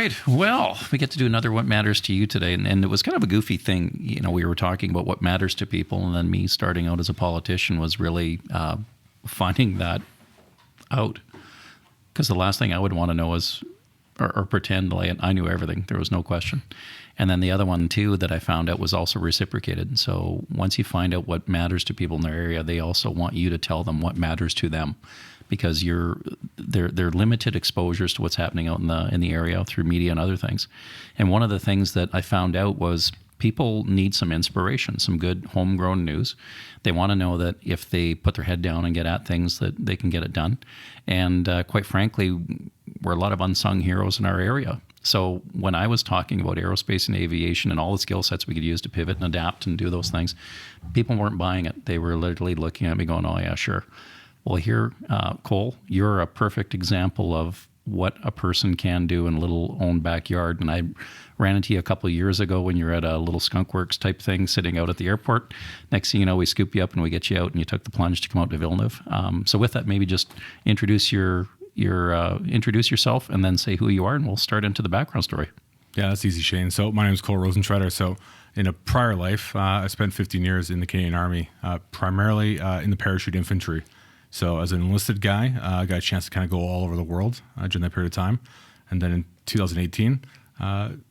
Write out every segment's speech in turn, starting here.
right. Well, we get to do another What Matters to You today. And it was kind of a goofy thing. You know, we were talking about what matters to people. And then me starting out as a politician was really finding that out. Because the last thing I would want to know is, or pretend like I knew everything. There was no question. And then the other one, too, that I found out was also reciprocated. So once you find out what matters to people in their area, they also want you to tell them what matters to them. Because they're limited exposures to what's happening out in the area through media and other things. And one of the things that I found out was people need some inspiration, some good homegrown news. They want to know that if they put their head down and get at things, that they can get it done. And quite frankly, we're a lot of unsung heroes in our area. So when I was talking about aerospace and aviation and all the skill sets we could use to pivot and adapt and do those things, people weren't buying it. They were literally looking at me going, oh yeah, sure. Well, here, Cole, you're a perfect example of what a person can do in a little own backyard. And I ran into you a couple of years ago when you're at a little skunk works type thing sitting out at the airport. Next thing you know, we scoop you up and we get you out and you took the plunge to come out to Villeneuve. So with that, maybe just introduce yourself and then say who you are, and we'll start into the background story. Yeah, that's easy, Shane. So my name is Cole Rosentreter. So in a prior life, I spent 15 years in the Canadian Army, primarily in the parachute infantry. So as an enlisted guy, I got a chance to kind of go all over the world during that period of time. And then in 2018, and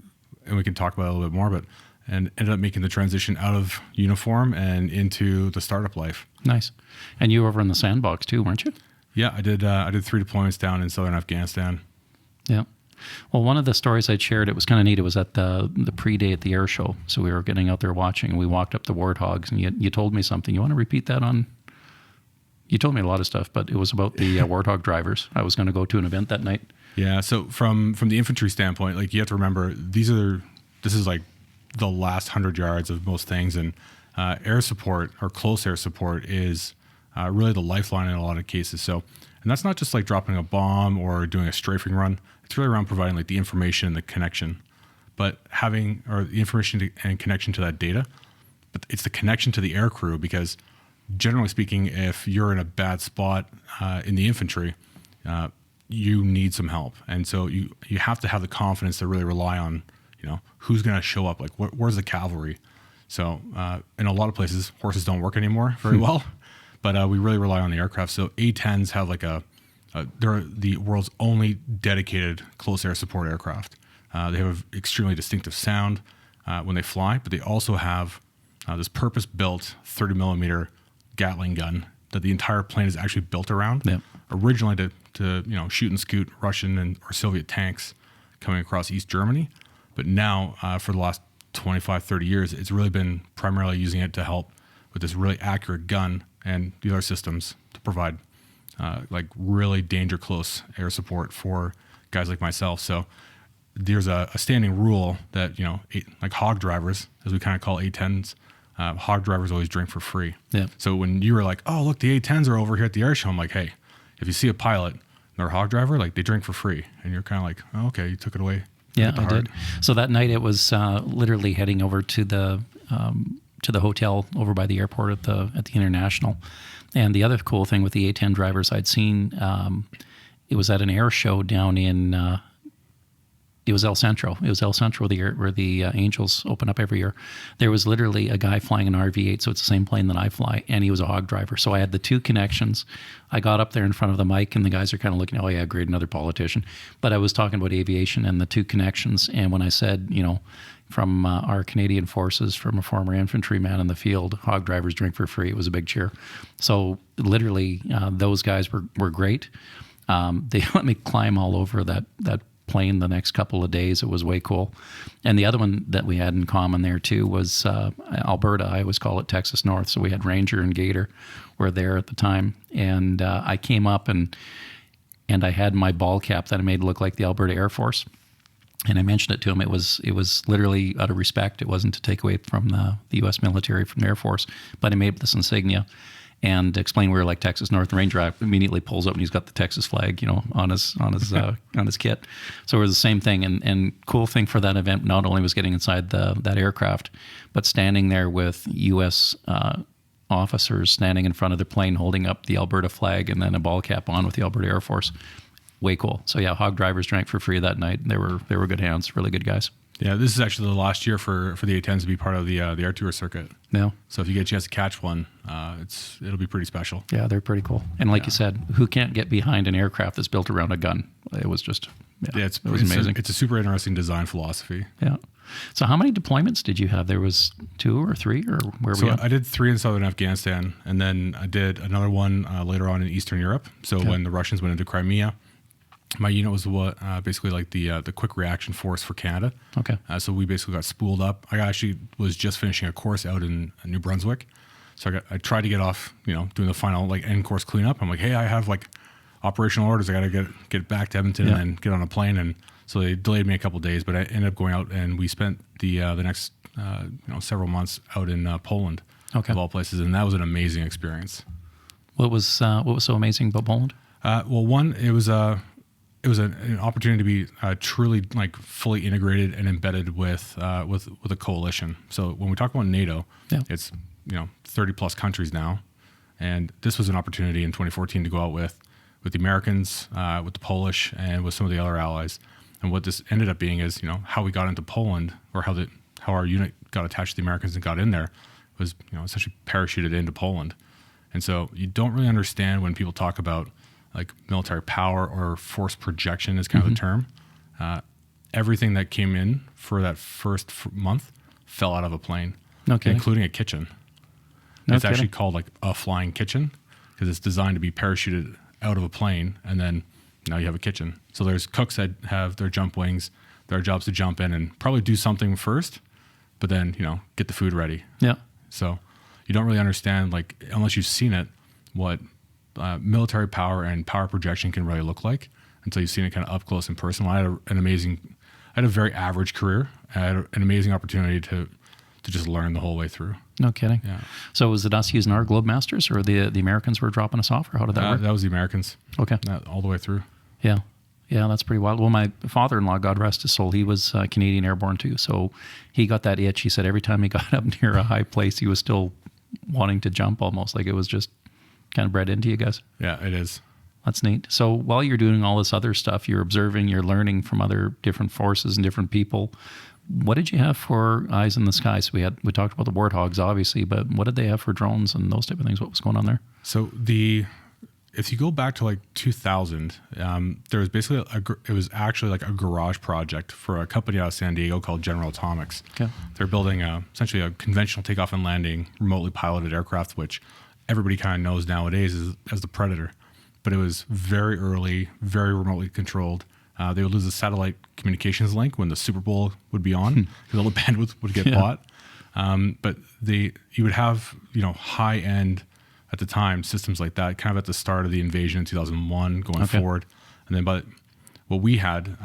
we can talk about it a little bit more, and ended up making the transition out of uniform and into the startup life. Nice. And you were over in the sandbox too, weren't you? Yeah, I did 3 deployments down in southern Afghanistan. Yeah. Well, one of the stories I shared, it was kind of neat. It was at the pre-day at the air show. So we were getting out there watching, and we walked up the warthogs, and you told me something. You want to repeat that on... You told me a lot of stuff, but it was about the warthog drivers. I was going to go to an event that night. Yeah. So from the infantry standpoint, like you have to remember, this is like the last 100 yards of most things, and air support or close air support is really the lifeline in a lot of cases. So, and that's not just like dropping a bomb or doing a strafing run. It's really around providing like the information and the connection, but having the information and connection to that data. But it's the connection to the air crew, because generally speaking, if you're in a bad spot in the infantry, you need some help. And so you have to have the confidence to really rely on, who's going to show up, like where's the cavalry? So in a lot of places, horses don't work anymore very well, but we really rely on the aircraft. So A-10s have like they're the world's only dedicated close air support aircraft. They have an extremely distinctive sound when they fly, but they also have this purpose-built 30 millimeter Gatling gun that the entire plane is actually built around. Yep. Originally to shoot and scoot Russian or Soviet tanks coming across East Germany, but now for the last 25, 30 years, it's really been primarily using it to help with this really accurate gun and the other systems to provide like really danger close air support for guys like myself. So there's a standing rule that like hog drivers, as we kind of call A-10s. Hog drivers always drink for free. Yeah. So when you were like, oh, look, the A-10s are over here at the air show, I'm like, hey, if you see a pilot, they're a hog driver, like they drink for free. And you're kind of like, oh, okay, you took it away. Yeah, I did. So that night it was literally heading over to the hotel over by the airport at the International. And the other cool thing with the A-10 drivers I'd seen, it was at an air show down in... It was El Centro. It was El Centro where the Angels open up every year. There was literally a guy flying an RV-8, so it's the same plane that I fly, and he was a hog driver. So I had the two connections. I got up there in front of the mic, and the guys are kind of looking, oh yeah, great, another politician. But I was talking about aviation and the two connections, and when I said, from our Canadian forces, from a former infantryman in the field, hog drivers drink for free, it was a big cheer. So literally, those guys were great. They let me climb all over that plane the next couple of days. It was way cool. And the other one that we had in common there too was Alberta. I always call it Texas North. So we had Ranger and Gator were there at the time. And I came up and I had my ball cap that I made look like the Alberta Air Force. And I mentioned it to him. It was literally out of respect. It wasn't to take away from the U.S. military, from the Air Force. But I made this insignia and explain we were like Texas North. Ranger immediately pulls up and he's got the Texas flag, on his on his kit. So it was the same thing. And cool thing for that event not only was getting inside that aircraft, but standing there with U.S. Officers standing in front of the plane holding up the Alberta flag and then a ball cap on with the Alberta Air Force. way cool. So yeah, Hog Drivers drank for free that night. They were good hands, really good guys. Yeah, this is actually the last year for the A10s to be part of the air tour circuit. Yeah. So if you get a chance to catch one, it'll be pretty special. Yeah, they're pretty cool. And like you said, who can't get behind an aircraft that's built around a gun? It was just it was amazing. It's a super interesting design philosophy. Yeah. So how many deployments did you have? There was 2 or 3, or where were you? I did 3 in southern Afghanistan, and then I did another one later on in Eastern Europe. So when the Russians went into Crimea, my unit was basically like the quick reaction force for Canada. Okay. So we basically got spooled up. I actually was just finishing a course out in New Brunswick. So I tried to get off, doing the final like end course cleanup. I'm like, hey, I have like operational orders. I got to get back to Edmonton and then get on a plane. And so they delayed me a couple of days, but I ended up going out and we spent the next several months out in Poland, of all places, and that was an amazing experience. What was so amazing about Poland? Well, one, it was an opportunity to be truly like fully integrated and embedded with a coalition. So when we talk about NATO, it's 30 plus countries now, and this was an opportunity in 2014 to go out with the Americans, with the Polish, and with some of the other allies. And what this ended up being is how we got into Poland, or how our unit got attached to the Americans and got in there, was essentially parachuted into Poland. And so you don't really understand when people talk about like military power or force projection is kind of the term. Everything that came in for that first month fell out of a plane, including a kitchen. It's actually called like a flying kitchen because it's designed to be parachuted out of a plane, and then now you have a kitchen. So there's cooks that have their jump wings. Their job's to jump in and probably do something first, but then get the food ready. Yeah. So you don't really understand, like, unless you've seen it, what military power and power projection can really look like until you've seen it kind of up close and personal. I had a very average career. I had an amazing opportunity to just learn the whole way through. No kidding. Yeah. So was it us using our Globemasters, or the Americans were dropping us off, or how did that work? That was the Americans. Okay. All the way through. Yeah. Yeah, that's pretty wild. Well, my father-in-law, God rest his soul, he was Canadian Airborne too. So he got that itch. He said every time he got up near a high place, he was still wanting to jump almost. Like it was just kind of bred into you guys. Yeah, it is. That's neat. So while you're doing all this other stuff, you're observing, you're learning from other different forces and different people. What did you have for eyes in the sky? So we talked about the warthogs, obviously, but what did they have for drones and those type of things? What was going on there? So if you go back to like 2000, there was basically it was actually like a garage project for a company out of San Diego called General Atomics. Okay. They're building essentially a conventional takeoff and landing remotely piloted aircraft, which everybody kind of knows nowadays as the Predator. But it was very early, very remotely controlled. They would lose a satellite communications link when the Super Bowl would be on because all the bandwidth would get bought. But you would have high end at the time systems like that, kind of at the start of the invasion in 2001, going forward. And then, but what we had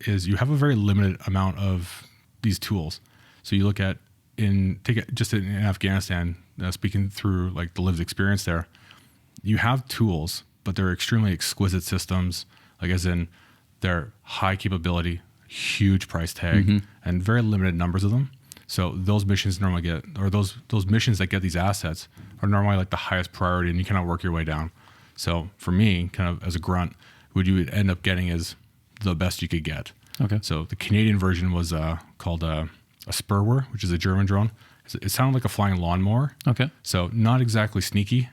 is you have a very limited amount of these tools. So you look at in Afghanistan, speaking through like the lived experience there, you have tools, but they're extremely exquisite systems, like as in they're high capability, huge price tag, and very limited numbers of them. So those missions normally get, or those missions that get these assets are normally like the highest priority, and you cannot work your way down. So for me, kind of as a grunt, what you would end up getting is the best you could get. Okay. So the Canadian version was called a Spurwer, which is a German drone. It sounded like a flying lawnmower. Okay. So not exactly sneaky,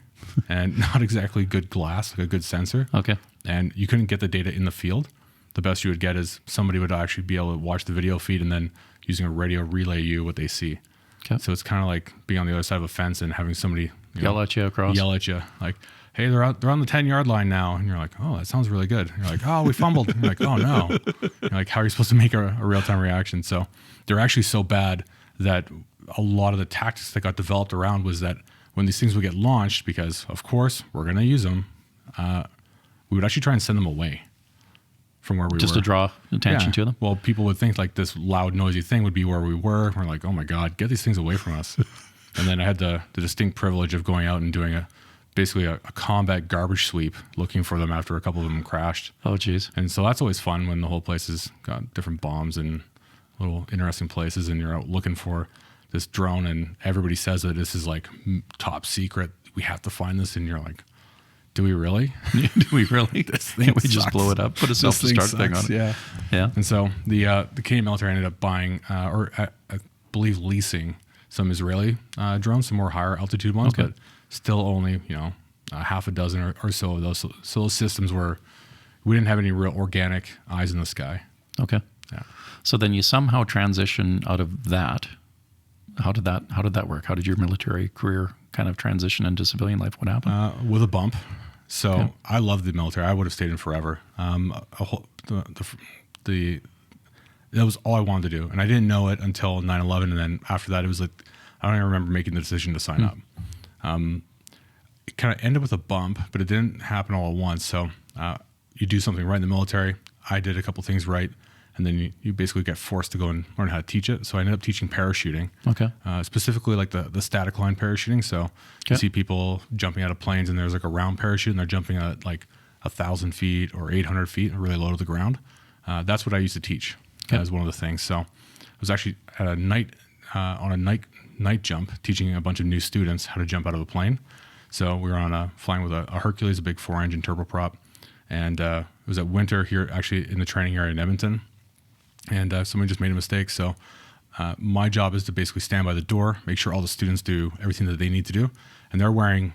and not exactly good glass, like a good sensor. Okay. And you couldn't get the data in the field. The best you would get is somebody would actually be able to watch the video feed and then using a radio relay you what they see. Okay. So it's kind of like being on the other side of a fence and having somebody yell at you across. Yell at you like, hey, they're on the 10-yard line now. And you're like, oh, that sounds really good. And you're like, oh, we fumbled. And you're like, oh no. You're like, how are you supposed to make a real-time reaction? So they're actually so bad that a lot of the tactics that got developed around was that when these things would get launched, because of course we're going to use them, we would actually try and send them away from where we were. Just to draw attention to them? Well, people would think like this loud, noisy thing would be where we were. We're like, oh my God, get these things away from us. And then I had the distinct privilege of going out and doing basically a combat garbage sweep, looking for them after a couple of them crashed. Oh, geez. And so that's always fun when the whole place has got different bombs and little interesting places, and you're out looking for this drone, and everybody says that this is like top secret. We have to find this, and you're like, do we really? Do we really? Can't we just blow it up? Put a self-start thing on it. Yeah. And so the Canadian military ended up buying, or I believe leasing some Israeli drones, some more higher altitude ones, but still only, half a dozen or so of those. So those systems we didn't have any real organic eyes in the sky. Okay. Yeah. So then you somehow transition out of that. How did that work? How did your military career kind of transition into civilian life? What happened? With a bump. So I loved the military. I would have stayed in forever. That was all I wanted to do. And I didn't know it until 9/11. And then after that, it was like, I don't even remember making the decision to sign up. It kind of ended with a bump, but it didn't happen all at once. So you do something right in the military. I did a couple things right. And then you basically get forced to go and learn how to teach it. So I ended up teaching parachuting, specifically like the static line parachuting. So you see people jumping out of planes and there's like a round parachute and they're jumping at like 1,000 feet or 800 feet, really low to the ground. That's what I used to teach as one of the things. So I was actually at a night jump teaching a bunch of new students how to jump out of a plane. So we were flying with a Hercules, a big 4-engine turboprop. And it was at winter here, actually in the training area in Edmonton. And somebody just made a mistake. So my job is to basically stand by the door, make sure all the students do everything that they need to do. And they're wearing,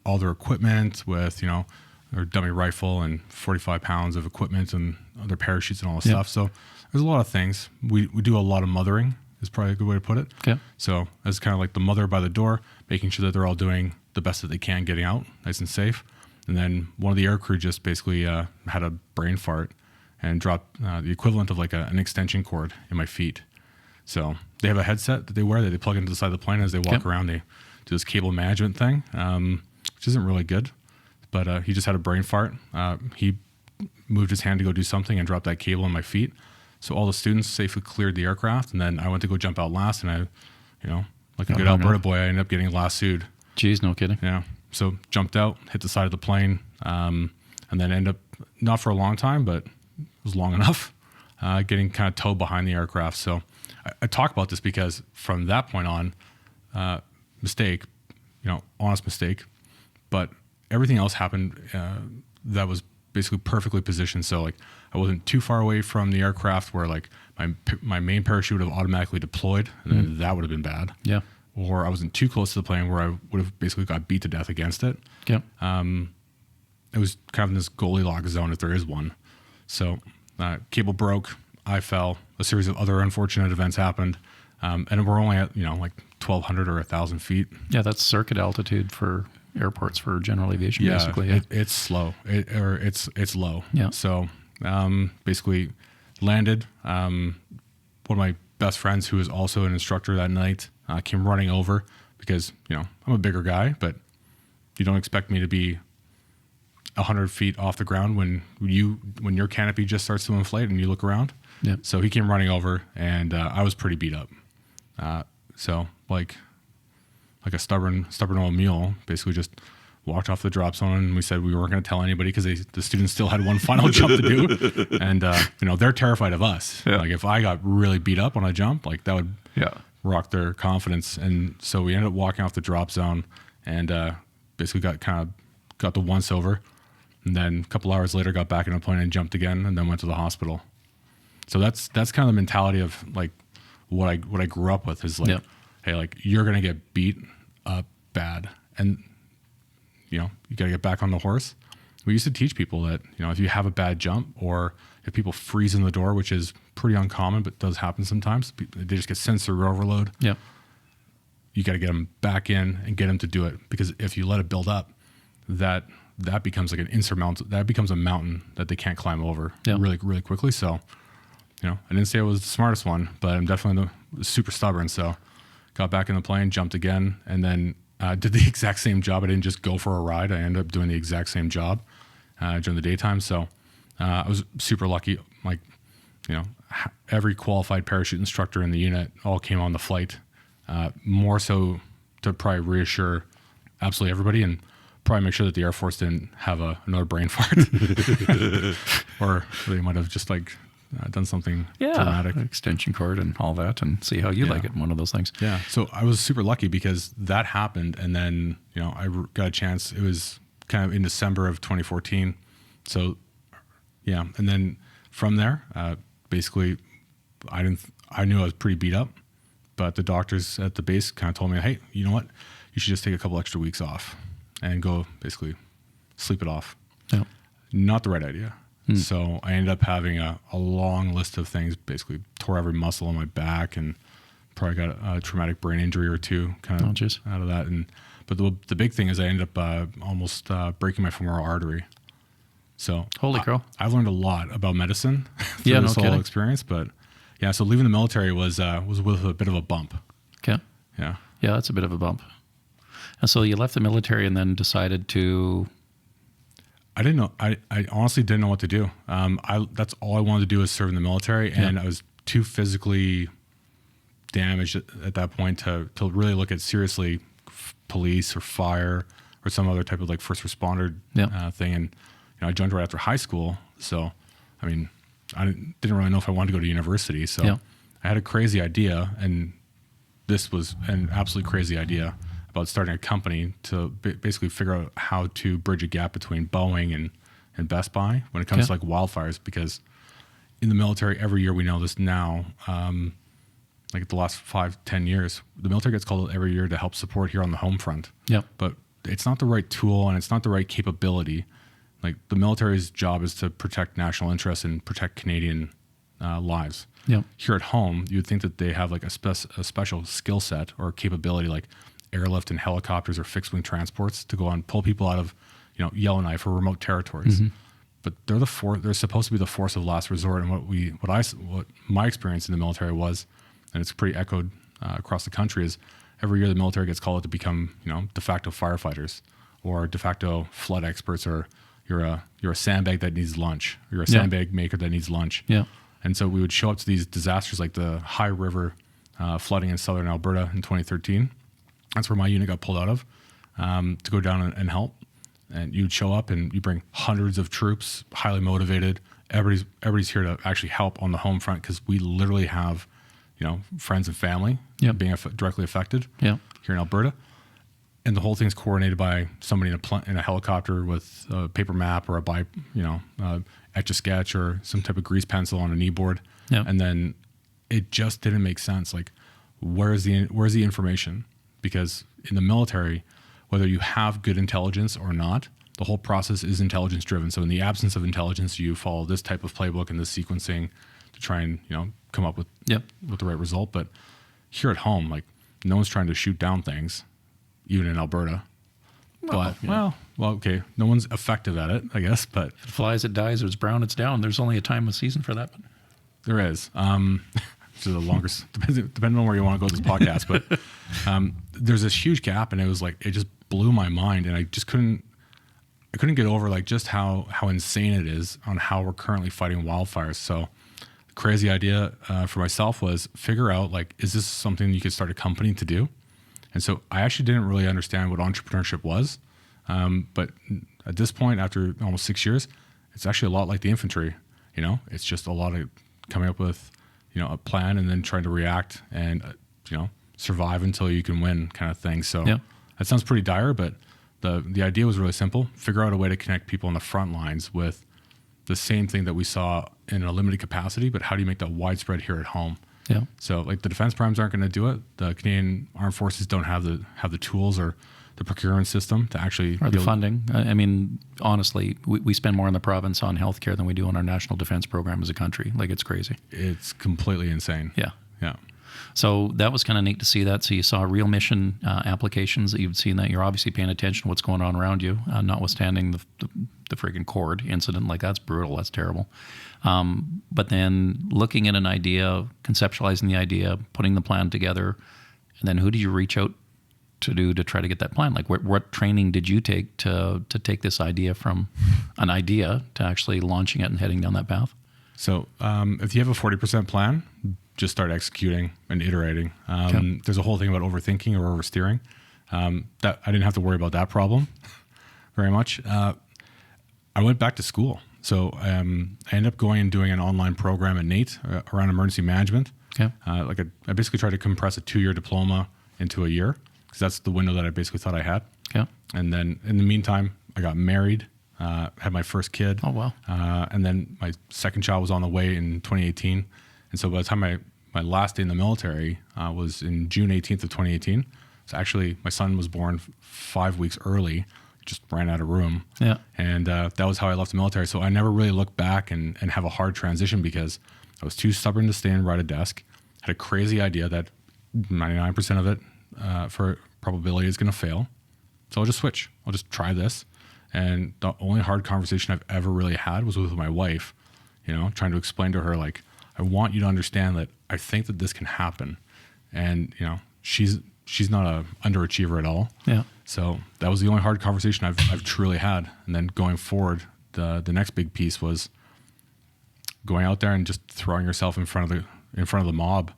all their equipment with, their dummy rifle and 45 pounds of equipment and their parachutes and all this stuff. So there's a lot of things. We do a lot of mothering is probably a good way to put it. Okay. So as kind of like the mother by the door, making sure that they're all doing the best that they can, getting out nice and safe. And then one of the air crew just basically had a brain fart and dropped the equivalent of like an extension cord in my feet. So they have a headset that they wear that they plug into the side of the plane as they walk around. They do this cable management thing, which isn't really good. But he just had a brain fart. He moved his hand to go do something and dropped that cable in my feet. So all the students safely cleared the aircraft. And then I went to go jump out last. And I, like a good Alberta boy, I ended up getting lassoed. Jeez, no kidding. Yeah. So jumped out, hit the side of the plane, and then ended up, not for a long time, but it was long enough, getting kind of towed behind the aircraft. So I talk about this because from that point on, mistake, honest mistake, but everything else happened that was basically perfectly positioned. So like I wasn't too far away from the aircraft where like my main parachute would have automatically deployed, and then that would have been bad. Yeah. Or I wasn't too close to the plane where I would have basically got beat to death against it. Yeah. It was kind of in this Goldilocks zone, if there is one. So cable broke, I fell, a series of other unfortunate events happened, and we're only at like 1,200 or 1,000 feet. Yeah, that's circuit altitude for airports for general aviation, basically. Yeah, it's slow, it's low. Yeah. So basically landed. One of my best friends, who was also an instructor that night, came running over because, I'm a bigger guy, but you don't expect me to be 100 feet off the ground when your canopy just starts to inflate and you look around. Yeah. So he came running over and I was pretty beat up. So like a stubborn old mule, basically just walked off the drop zone, and we said we weren't going to tell anybody because the students still had one final jump to do. And, they're terrified of us. Yeah. Like if I got really beat up on a jump, like that would rock their confidence. And so we ended up walking off the drop zone and basically got the once over. And then a couple hours later, got back in a plane and jumped again, and then went to the hospital. So that's kind of the mentality of like what I grew up with is like, hey, like you're going to get beat up bad. And you got to get back on the horse. We used to teach people that, if you have a bad jump or if people freeze in the door, which is pretty uncommon, but does happen sometimes, they just get sensory overload. Yeah. You got to get them back in and get them to do it, because if you let it build up, that becomes like that becomes a mountain that they can't climb over really, really quickly. So, I didn't say I was the smartest one, but I'm definitely super stubborn. So got back in the plane, jumped again, and then did the exact same job. I didn't just go for a ride. I ended up doing the exact same job during the daytime. So I was super lucky. Like, every qualified parachute instructor in the unit all came on the flight, more so to probably reassure absolutely everybody and probably make sure that the Air Force didn't have another brain fart. Or they might have just like done something dramatic. Extension cord and all that, and see how you like it. One of those things. Yeah. So I was super lucky because that happened, and then I got a chance. It was kind of in December of 2014. So yeah, and then from there, basically, I knew I was pretty beat up, but the doctors at the base kind of told me, hey, you know what? You should just take a couple extra weeks off and go basically sleep it off. Yeah. Not the right idea. So I ended up having a long list of things, basically tore every muscle on my back and probably got a traumatic brain injury or two kind of out of that. But the big thing is I ended up almost breaking my femoral artery. So holy crow. I've learned a lot about medicine through Yeah, this whole kidding. experience, but yeah, so leaving the military was with a bit of a bump. Okay. Yeah. Yeah, that's a bit of a bump. And so you left the military and then decided to... I didn't know. I honestly didn't know what to do. That's all I wanted to do was serve in the military, and I was too physically damaged at that point to really look at seriously police or fire or some other type of like first responder thing. And I joined right after high school, so I mean, I didn't really know if I wanted to go to university. So I had a crazy idea, and this was an absolutely crazy idea about starting a company to basically figure out how to bridge a gap between Boeing and Best Buy when it comes to like wildfires, because in the military every year, we know this now, like the last 5-10 years, the military gets called every year to help support here on the home front. Yeah. But it's not the right tool and it's not the right capability. Like the military's job is to protect national interests and protect Canadian lives. Yeah. Here at home, you'd think that they have like a special skill set or capability, like airlift and helicopters or fixed wing transports to go and pull people out of, Yellowknife or remote territories. But they're supposed to be the force of last resort. And what my experience in the military was, and it's pretty echoed across the country, is every year the military gets called to become, de facto firefighters or de facto flood experts, or you're a sandbag that needs lunch. You're a sandbag maker that needs lunch. Yeah. And so we would show up to these disasters like the High River flooding in southern Alberta in 2013. That's where my unit got pulled out of to go down and help. And you'd show up and you bring hundreds of troops, highly motivated. Everybody's here to actually help on the home front, because we literally have, friends and family being directly affected here in Alberta. And the whole thing's coordinated by somebody in a helicopter with a paper map or Etch-a-Sketch or some type of grease pencil on a knee board. Yeah. And then it just didn't make sense. Like, where's the information? Because in the military, whether you have good intelligence or not, the whole process is intelligence driven. So in the absence of intelligence, you follow this type of playbook and this sequencing to try and, come up with the right result. But here at home, like, no one's trying to shoot down things, even in Alberta. Well, okay. No one's effective at it, I guess, but If it flies, it dies. If it's brown, it's down. There's only a time of season for that. there is. Which is the longest, depending on where you want to go with this podcast, but there's this huge gap, and it just blew my mind, and I couldn't get over like just how insane it is on how we're currently fighting wildfires. So the crazy idea for myself was figure out, like, is this something you could start a company to do? And so I actually didn't really understand what entrepreneurship was. But at this point, after almost 6 years, it's actually a lot like the infantry. It's just a lot of coming up with, a plan and then trying to react and, survive until you can win kind of thing. So that sounds pretty dire, but the idea was really simple. Figure out a way to connect people on the front lines with the same thing that we saw in a limited capacity, but how do you make that widespread here at home? Yeah. So like the defense primes aren't going to do it. The Canadian Armed Forces don't have the tools or the procurement system to actually... Or the funding. I mean, honestly, we spend more in the province on healthcare than we do on our national defense program as a country. Like, it's crazy. It's completely insane. Yeah. Yeah. So that was kind of neat to see that. So you saw real mission applications that you've seen, that you're obviously paying attention to what's going on around you, notwithstanding the friggin' cord incident. Like, that's brutal. That's terrible. But then looking at an idea, conceptualizing the idea, putting the plan together, and then who did you reach out to try to get that plan? Like, what training did you take to take this idea from an idea to actually launching it and heading down that path? So if you have a 40% plan, just start executing and iterating. There's a whole thing about overthinking or oversteering. That I didn't have to worry about that problem very much. I went back to school. So I ended up going and doing an online program at NAIT around emergency management. Okay. I basically tried to compress a 2-year diploma into a year, because that's the window that I basically thought I had. Okay. And then in the meantime, I got married, had my first kid. Oh, wow. And then my second child was on the way in 2018. And so by the time my last day in the military was in June 18th of 2018. So actually, my son was born 5 weeks early, just ran out of room. Yeah. And that was how I left the military. So I never really looked back and have a hard transition because I was too stubborn to stay and write a desk. Had a crazy idea that 99% of it for probability is going to fail. So I'll just switch. I'll just try this. And the only hard conversation I've ever really had was with my wife, trying to explain to her, like, I want you to understand that I think that this can happen. And, she's not a underachiever at all. Yeah. So that was the only hard conversation I've truly had. And then going forward, the next big piece was going out there and just throwing yourself in front of the mob.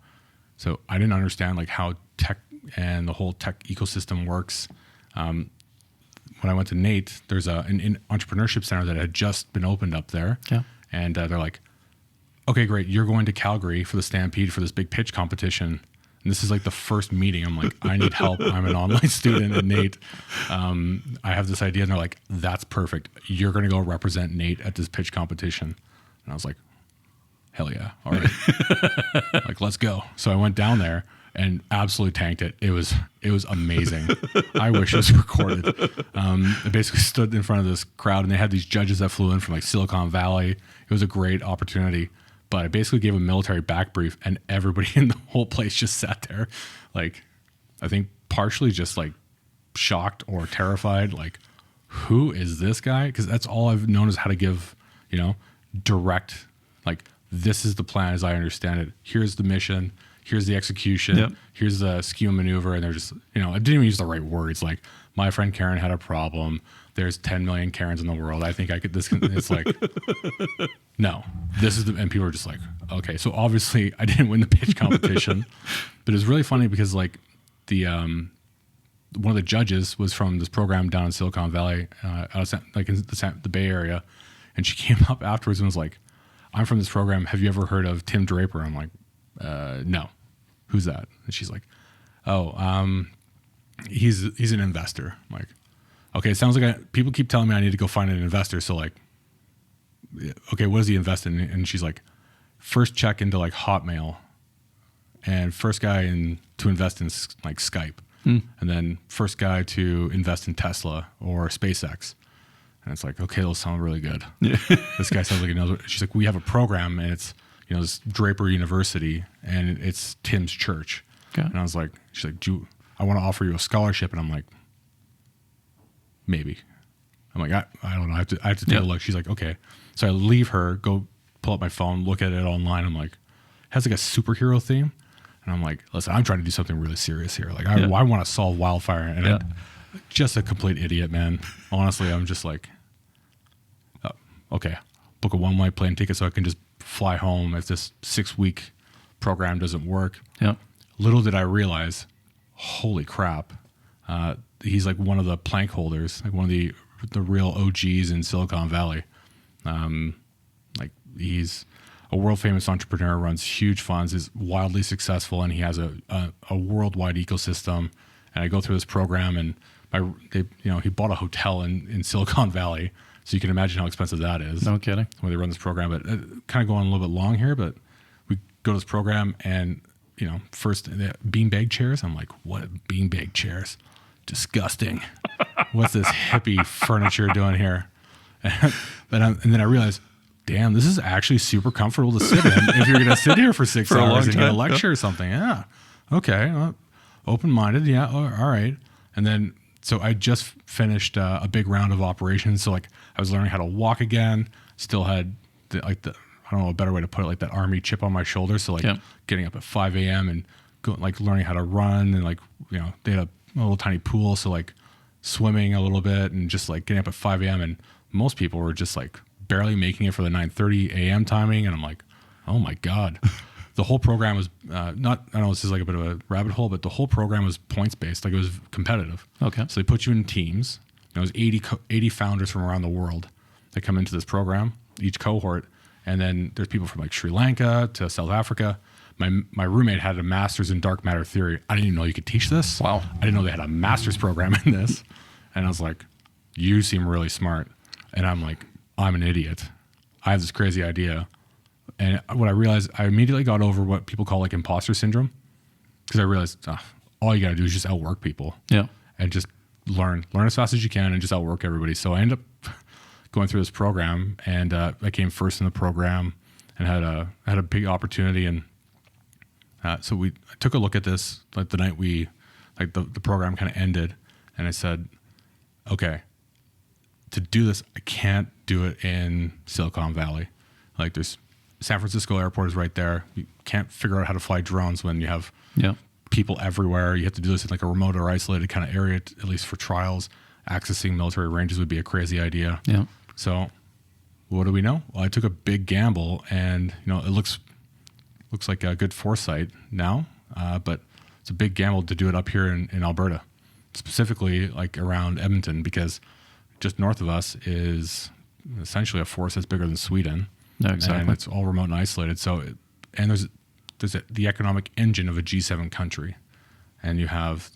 So I didn't understand like how tech and the whole tech ecosystem works. When I went to NATE, there's an entrepreneurship center that had just been opened up there. Yeah. And they're like, okay, great. You're going to Calgary for the Stampede for this big pitch competition. And this is like the first meeting. I'm like, I need help. I'm an online student at NATE. I have this idea. And they're like, that's perfect. You're going to go represent NATE at this pitch competition. And I was like, hell yeah. All right. Like, let's go. So I went down there and absolutely tanked it. It was amazing. I wish it was recorded. I basically stood in front of this crowd and they had these judges that flew in from like Silicon Valley. It was a great opportunity. But I basically gave a military back brief and everybody in the whole place just sat there. Like, I think partially just like shocked or terrified. Like, who is this guy? Because that's all I've known is how to give, direct, like, this is the plan as I understand it. Here's the mission. Here's the execution. Yep. Here's the skew and maneuver. And they're just, I didn't even use the right words. Like, my friend Karen had a problem. There's 10 million Karens in the world. I think I could, it's like, no, this is and people are just like, okay. So obviously I didn't win the pitch competition, but it was really funny because like one of the judges was from this program down in Silicon Valley, out of like in the Bay Area. And she came up afterwards and was like, I'm from this program. Have you ever heard of Tim Draper? I'm like, no. Who's that? And she's like, oh, he's an investor. I'm like, okay, it sounds like people keep telling me I need to go find an investor. So like, okay, what does he invest in? And she's like, first check into like Hotmail and first guy to invest in like Skype. And then first guy to invest in Tesla or SpaceX. And it's like, okay, those sound really good. Yeah. This guy sounds like he knows. She's like, we have a program and it's, this Draper University and it's Tim's church. Okay. And I was like, she's like, I want to offer you a scholarship. And I'm like, maybe. I'm like, I don't know. I have to take a look. She's like, okay. So I leave her, go pull up my phone, look at it online. I'm like, it has like a superhero theme. And I'm like, listen, I'm trying to do something really serious here. Like, I want to solve wildfire. And I'm just a complete idiot, man. Honestly, I'm just like, okay, book a one-way plane ticket so I can just fly home if this 6-week program doesn't work. Yeah. Little did I realize, holy crap, he's like one of the plank holders, like one of the real OGs in Silicon Valley. Like he's a world famous entrepreneur, runs huge funds, is wildly successful, and he has a worldwide ecosystem. And I go through this program, and he bought a hotel in Silicon Valley, so you can imagine how expensive that is. No kidding. When they run this program, but kind of going a little bit long here, but we go to this program, and first the beanbag chairs. I'm like, what beanbag chairs? Disgusting. What's this hippie furniture doing here? And then I realized, damn, this is actually super comfortable to sit in if you're going to sit here for 6 hours and get a lecture or something. Yeah. Okay. Well, open-minded. Yeah. All right. And then, so I just finished a big round of operations. So like I was learning how to walk again, still had I don't know a better way to put it, like that army chip on my shoulder. So like getting up at 5 a.m. and like learning how to run and like, they had a little tiny pool. So like swimming a little bit and just like getting up at 5 a.m. And most people were just like barely making it for the 9:30 a.m. timing. And I'm like, oh my God. The whole program was I know this is like a bit of a rabbit hole, but the whole program was points based. Like it was competitive. Okay. So they put you in teams. There was 80 founders from around the world that come into this program, each cohort. And then there's people from like Sri Lanka to South Africa. My roommate had a master's in dark matter theory. I didn't even know you could teach this. Wow. I didn't know they had a master's program in this. And I was like, you seem really smart. And I'm like, I'm an idiot. I have this crazy idea. And what I realized, I immediately got over what people call like imposter syndrome, because I realized all you got to do is just outwork people. Yeah. And just learn as fast as you can and just outwork everybody. So I ended up going through this program, and I came first in the program and had a big opportunity. And so I took a look at this like the night the program kind of ended, and I said, okay, to do this, I can't do it in Silicon Valley. Like there's San Francisco airport is right there. You can't figure out how to fly drones when you have people everywhere. You have to do this in like a remote or isolated kind of area, at least for trials. Accessing military ranges would be a crazy idea. Yeah. So what do we know? Well, I took a big gamble, and it looks like a good foresight now, but it's a big gamble to do it up here in Alberta, specifically like around Edmonton, because just north of us is essentially a forest that's bigger than Sweden. No, exactly. And it's all remote and isolated. So, and there's the economic engine of a G7 country, and you have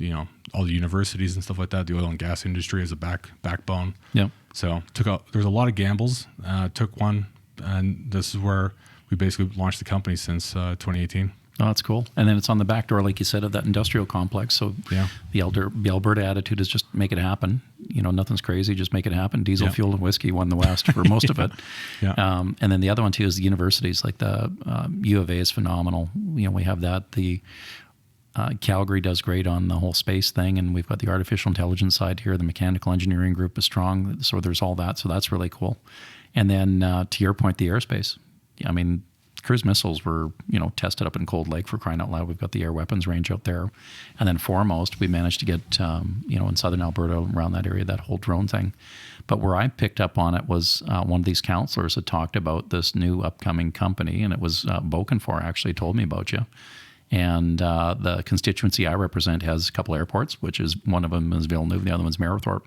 all the universities and stuff like that. The oil and gas industry as a backbone. Yeah. So there's a lot of gambles. Took one, and this is where we basically launched the company since 2018. Oh, that's cool. And then it's on the back door, like you said, of that industrial complex. So the Alberta attitude is just make it happen. Nothing's crazy, just make it happen. Diesel fuel and whiskey won the West for most of it. Yeah. And then the other one too is the universities. Like the U of A is phenomenal. We have that. The Calgary does great on the whole space thing, and we've got the artificial intelligence side here. The mechanical engineering group is strong, so there's all that. So that's really cool. And then to your point, the airspace. I mean, cruise missiles were, tested up in Cold Lake, for crying out loud. We've got the air weapons range out there. And then foremost, we managed to get, in southern Alberta, around that area, that whole drone thing. But where I picked up on it was one of these counselors had talked about this new upcoming company, and it was Bokenfor actually told me about you. And the constituency I represent has a couple airports, which is one of them is Villeneuve, the other one's Merithorpe.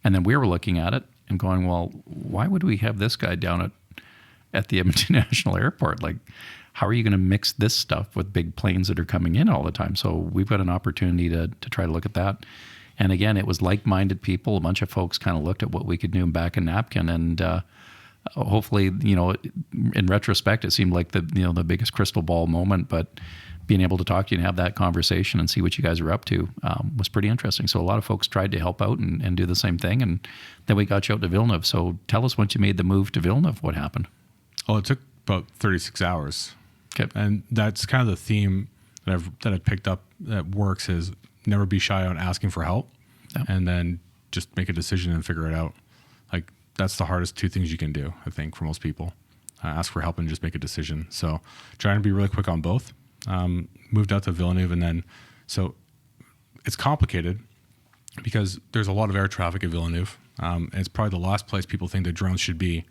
And then we were looking at it and going, well, why would we have this guy down at the Edmonton National Airport? Like, how are you going to mix this stuff with big planes that are coming in all the time? So we've got an opportunity to try to look at that. And again, it was like-minded people. A bunch of folks kind of looked at what we could do back in Napkin, and hopefully, in retrospect, it seemed like the biggest crystal ball moment, but being able to talk to you and have that conversation and see what you guys are up to was pretty interesting. So a lot of folks tried to help out and do the same thing, and then we got you out to Villeneuve. So tell us, once you made the move to Villeneuve, what happened? Well, it took about 36 hours. Okay. And that's kind of the theme that I've picked up that works, is never be shy on asking for help, and then just make a decision and figure it out. Like, that's the hardest two things you can do, I think, for most people. Ask for help and just make a decision. So trying to be really quick on both. Moved out to Villeneuve, and then, so it's complicated because there's a lot of air traffic at Villeneuve. And it's probably the last place people think that drones should be.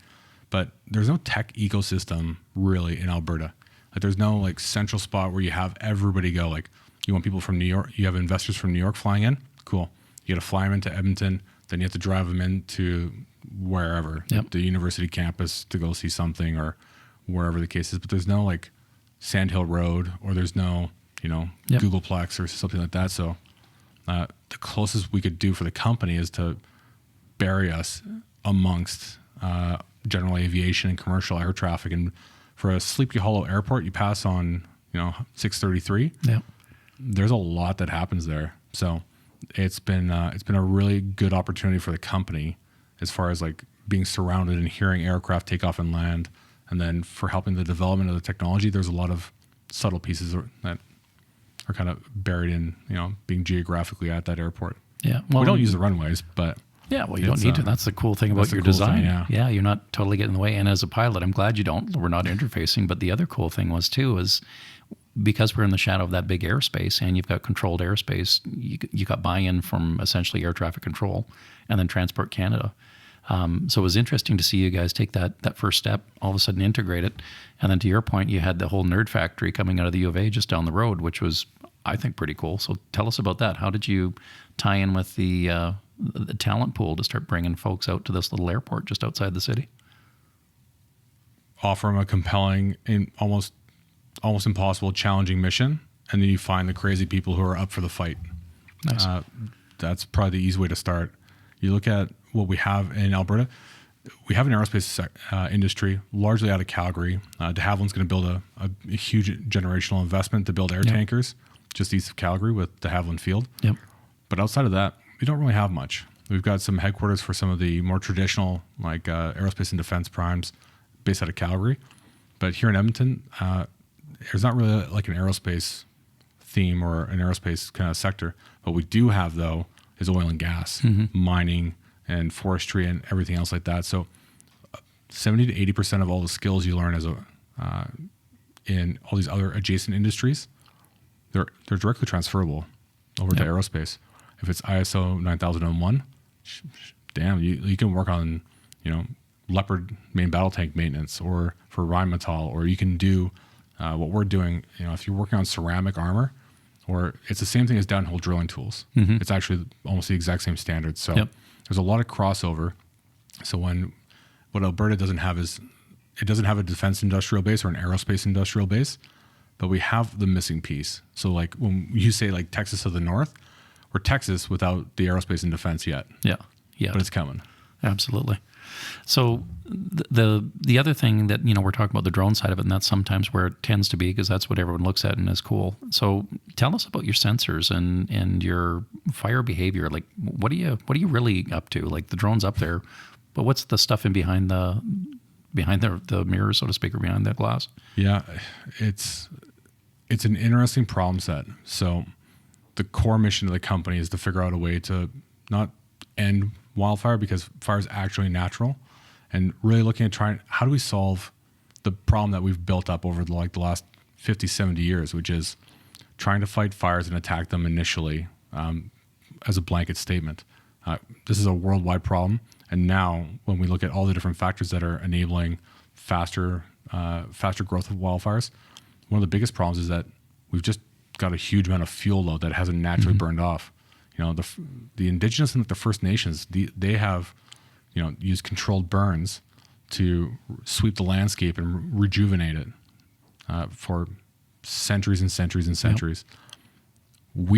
But there's no tech ecosystem really in Alberta. Like, there's no like central spot where you have everybody go. Like, you want people from New York, you have investors from New York flying in. Cool. You got to fly them into Edmonton, then you have to drive them into wherever, the university campus, to go see something, or wherever the case is. But there's no like Sandhill Road, or there's no, Googleplex or something like that. So the closest we could do for the company is to bury us amongst general aviation and commercial air traffic. And for a Sleepy Hollow airport, you pass on 633. There's a lot that happens there. So it's been a really good opportunity for the company, as far as like being surrounded and hearing aircraft take off and land. And then for helping the development of the technology, there's a lot of subtle pieces that are kind of buried in being geographically at that airport. Yeah, well, we don't use the runways, but you don't need to. That's the cool thing about your design. You're not totally getting in the way. And as a pilot, I'm glad we're not interfacing. But the other cool thing was because we're in the shadow of that big airspace, and you've got controlled airspace, you got buy-in from essentially air traffic control and then Transport Canada. So it was interesting to see you guys take that first step, all of a sudden integrate it. And then to your point, you had the whole nerd factory coming out of the U of A just down the road, which was, I think, pretty cool. So tell us about that. How did you tie in with the talent pool to start bringing folks out to this little airport just outside the city? Offer them a compelling and almost impossible, challenging mission, and then you find the crazy people who are up for the fight. Nice. That's probably the easy way to start. You look at what we have in Alberta. We have an aerospace industry, largely out of Calgary. De Havilland's going to build a huge generational investment to build air tankers just east of Calgary with De Havilland Field. Yep. But outside of that, we don't really have much. We've got some headquarters for some of the more traditional, like aerospace and defense primes based out of Calgary. But here in Edmonton, there's not really like an aerospace theme or an aerospace kind of sector. What we do have, though, is oil and gas, mining, and forestry and everything else like that. So 70 to 80% of all the skills you learn in all these other adjacent industries, they're directly transferable over to aerospace. If it's ISO 9001, damn, you can work on, Leopard main battle tank maintenance or for Rheinmetall, or you can do what we're doing. If you're working on ceramic armor, or it's the same thing as downhole drilling tools. It's actually almost the exact same standards. So there's a lot of crossover. So what Alberta doesn't have is, it doesn't have a defense industrial base or an aerospace industrial base, but we have the missing piece. So like when you say like Texas to the north, we're Texas without the aerospace and defense yet. Yeah. But it's coming. Absolutely. So the other thing that, we're talking about the drone side of it, and that's sometimes where it tends to be, because that's what everyone looks at and is cool. So tell us about your sensors and your fire behavior. Like, what are you really up to? Like, the drone's up there, but what's the stuff in behind the mirror, so to speak, or behind that glass? Yeah, it's an interesting problem set. So the core mission of the company is to figure out a way to not end wildfire, because fire is actually natural, and really looking at how do we solve the problem that we've built up over the last 50, 70 years, which is trying to fight fires and attack them initially as a blanket statement. This is a worldwide problem. And now when we look at all the different factors that are enabling faster growth of wildfires, one of the biggest problems is that we've just got a huge amount of fuel load that hasn't naturally burned off. The indigenous and the First Nations, they have, used controlled burns to sweep the landscape and rejuvenate it for centuries and centuries and centuries. Yep.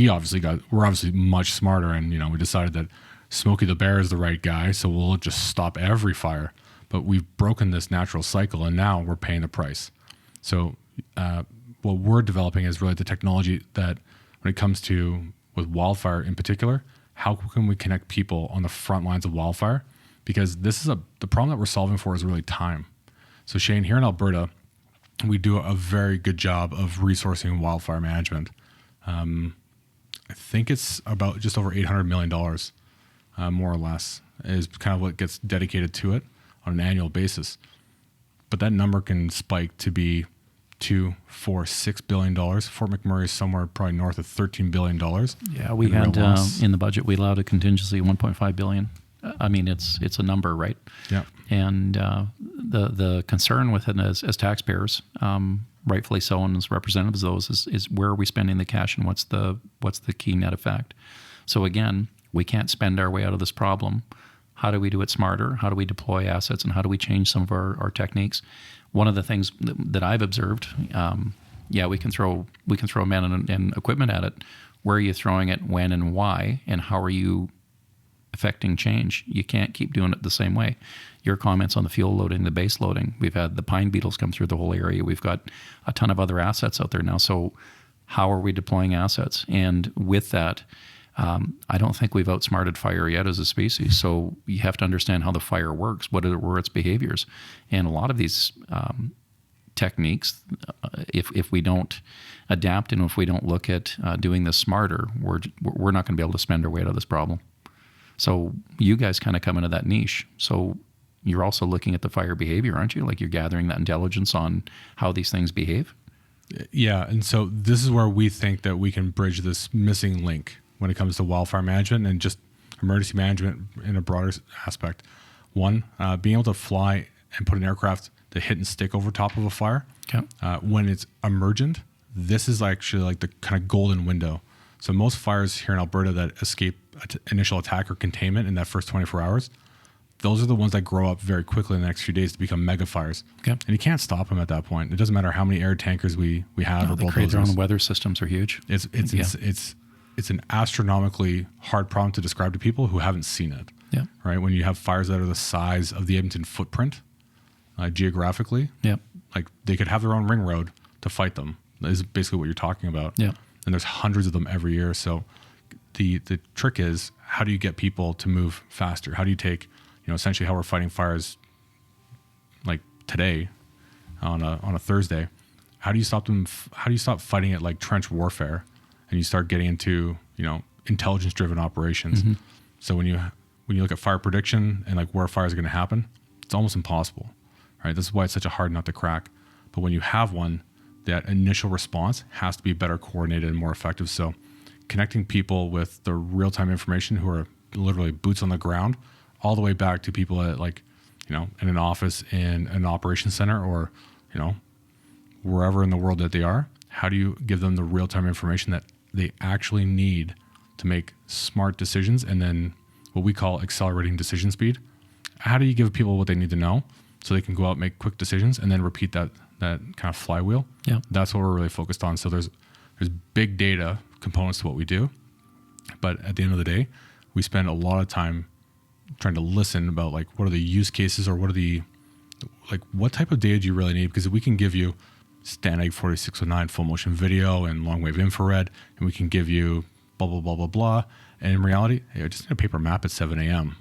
We're obviously much smarter, and we decided that Smokey the Bear is the right guy, so we'll just stop every fire. But we've broken this natural cycle, and now we're paying the price. So what we're developing is really the technology that, when it comes to with wildfire in particular, how can we connect people on the front lines of wildfire? Because this is the problem that we're solving for is really time. So Shane, here in Alberta, we do a very good job of resourcing wildfire management. I think it's about just over $800 million, more or less, is kind of what gets dedicated to it on an annual basis. But that number can spike to be $2, $4, $6 billion. Fort McMurray is somewhere probably north of $13 billion. Yeah, we had in the budget, we allowed a contingency of $1.5 billion. I mean, it's a number, right? Yeah. And the concern with it as taxpayers, rightfully so, and as representatives of those, is where are we spending the cash, and what's the key net effect? So again, we can't spend our way out of this problem. How do we do it smarter? How do we deploy assets, and how do we change some of our techniques? One of the things that I've observed, we can throw men and equipment at it. Where are you throwing it, when and why, and how are you affecting change? You can't keep doing it the same way. Your comments on the fuel loading, the base loading, we've had the pine beetles come through the whole area. We've got a ton of other assets out there now. So how are we deploying assets? And with that, I don't think we've outsmarted fire yet as a species. So you have to understand how the fire works. What were its behaviors? And a lot of these techniques, if we don't adapt and if we don't look at doing this smarter, we're not going to be able to spend our way out of this problem. So you guys kind of come into that niche. So you're also looking at the fire behavior, aren't you? Like, you're gathering that intelligence on how these things behave. Yeah, and so this is where we think that we can bridge this missing link when it comes to wildfire management and just emergency management in a broader aspect. One, being able to fly and put an aircraft to hit and stick over top of a fire. Okay. When it's emergent, this is actually like the kind of golden window. So most fires here in Alberta that escape initial attack or containment in that first 24 hours, those are the ones that grow up very quickly in the next few days to become mega fires. Okay. And you can't stop them at that point. It doesn't matter how many air tankers we have or bulldozers. They create their own weather systems are huge. It's an astronomically hard problem to describe to people who haven't seen it. Yeah. right? When you have fires that are the size of the Edmonton footprint, geographically, Yeah. like they could have their own ring road to fight them. That is basically what you're talking about. Yeah. And there's hundreds of them every year. So the trick is, how do you get people to move faster? How do you take, essentially how we're fighting fires like today on a Thursday? How do you stop them? How do you stop fighting it like trench warfare, and you start getting into intelligence driven operations? Mm-hmm. So when you look at fire prediction and like where fires are going to happen, it's almost impossible, right? This is why it's such a hard nut to crack. But when you have one, that initial response has to be better coordinated and more effective. So connecting people with the real time information who are literally boots on the ground, all the way back to people at like, in an office in an operations center or, wherever in the world that they are. How do you give them the real time information that they actually need to make smart decisions, and then what we call accelerating decision speed? How do you give people what they need to know so they can go out and make quick decisions and then repeat that kind of flywheel? Yeah. That's what we're really focused on. So there's big data components to what we do, but at the end of the day, we spend a lot of time trying to listen about like what are the use cases, or what type of data do you really need? Because we can give you STANAG 4609 full motion video and long wave infrared, and we can give you blah, blah, blah, blah, blah. And in reality, I just need a paper map at 7 a.m.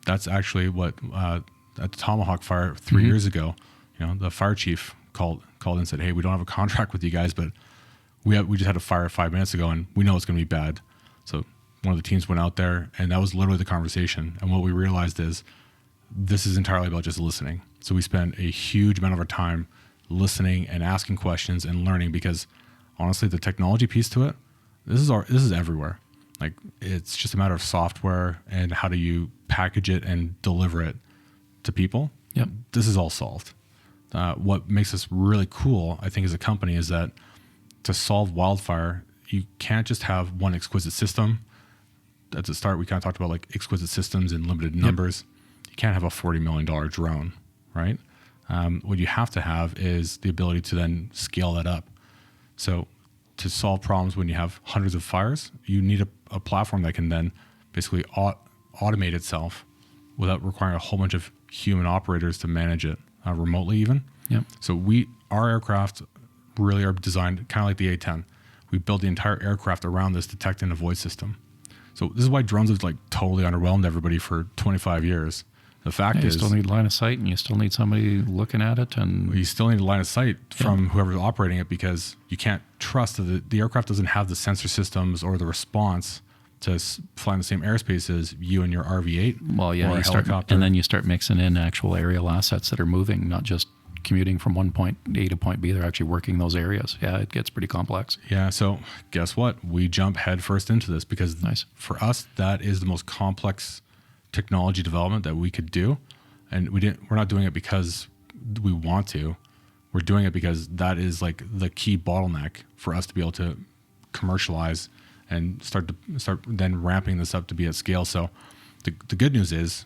That's actually what, at the Tomahawk fire 3 years ago, the fire chief called and said, hey, we don't have a contract with you guys, but we just had a fire 5 minutes ago and we know it's going to be bad. So one of the teams went out there, and that was literally the conversation. And what we realized is this is entirely about just listening. So we spend a huge amount of our time listening and asking questions and learning, because honestly, the technology piece to it, this is everywhere. Like, it's just a matter of software and how do you package it and deliver it to people. Yep. This is all solved. What makes us really cool, I think, as a company, is that to solve wildfire, you can't just have one exquisite system. At the start, we kind of talked about like exquisite systems in limited numbers. You can't have a $40 million drone, right? What you have to have is the ability to then scale that up. So to solve problems when you have hundreds of fires, you need a platform that can then basically automate itself without requiring a whole bunch of human operators to manage it remotely even. Yep. So our aircraft really are designed kind of like the A-10. We built the entire aircraft around this detect and avoid system. So this is why drones have like totally underwhelmed everybody for 25 years. The fact is, you still need line of sight, and you still need somebody looking at it, and you still need a line of sight from whoever's operating it, because you can't trust that the aircraft doesn't have the sensor systems or the response to fly in the same airspace as you and your RV-8. Well, yeah, or a helicopter. and then you start mixing in actual aerial assets that are moving, not just commuting from one point A to point B. They're actually working those areas. Yeah, it gets pretty complex. Yeah. So guess what? We jump headfirst into this because for us, that is the most complex technology development that we could do. And we're not doing it because we want to. We're doing it because that is like the key bottleneck for us to be able to commercialize and start then ramping this up to be at scale. So the good news is,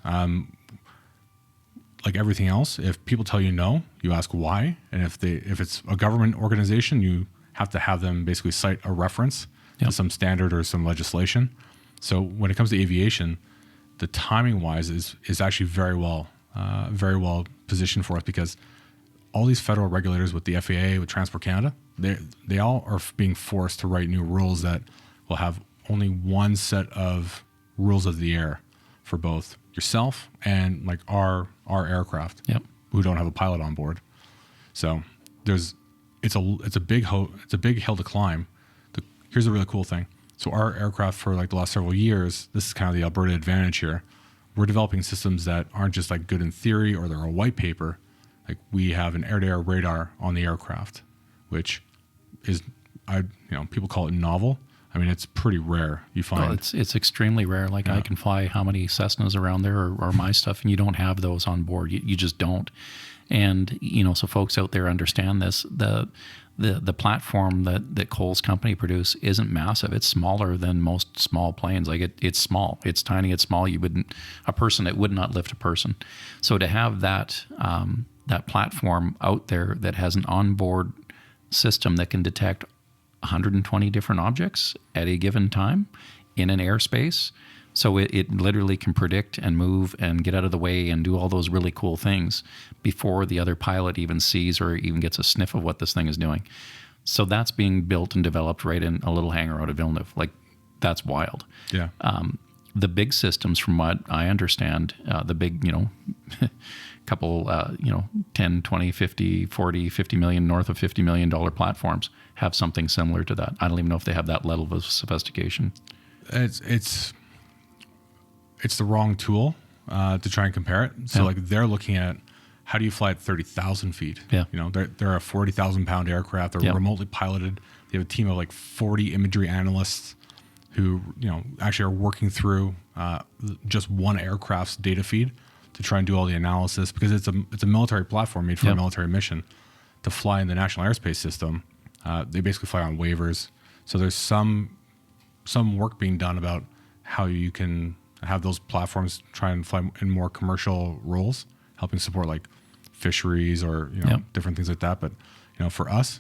like everything else, if people tell you no, you ask why. And if it's a government organization, you have to have them basically cite a reference to some standard or some legislation. So when it comes to aviation, the timing wise is actually very well positioned for us, because all these federal regulators with the FAA, with Transport Canada, they all are being forced to write new rules that will have only one set of rules of the air for both yourself and like our aircraft, who don't have a pilot on board. So it's a big hill to climb. Here's the really cool thing. So our aircraft, for like the last several years, this is kind of the Alberta advantage here. We're developing systems that aren't just like good in theory or they're a white paper. Like, we have an air-to-air radar on the aircraft, which is, people call it novel. I mean, it's pretty rare. You find it's extremely rare. Like, I can fly how many Cessnas around there or my stuff, and you don't have those on board. You just don't. And so folks out there understand this. The platform that Cole's company produce isn't massive. It's smaller than most small planes. Like, it's small. It's tiny. It's small. It would not lift a person. So to have that platform out there that has an onboard system that can detect 120 different objects at a given time in an airspace So it literally can predict and move and get out of the way and do all those really cool things before the other pilot even sees or even gets a sniff of what this thing is doing. So that's being built and developed right in a little hangar out of Villeneuve. Like, that's wild. Yeah. The big systems, from what I understand, the big, couple, 10, 20, 50, 40, 50 million, north of $50 million platforms have something similar to that. I don't even know if they have that level of sophistication. It's the wrong tool to try and compare it. So Yeah. like they're looking at how do you fly at 30,000 feet? Yeah. They're a 40,000 pound aircraft. They're Yeah. remotely piloted. They have a team of like 40 imagery analysts who, actually are working through just one aircraft's data feed to try and do all the analysis, because it's a military platform made for a military mission to fly in the National Airspace System. They basically fly on waivers. So there's some work being done about how you can have those platforms try and fly in more commercial roles, helping support like fisheries or different things like that. But for us,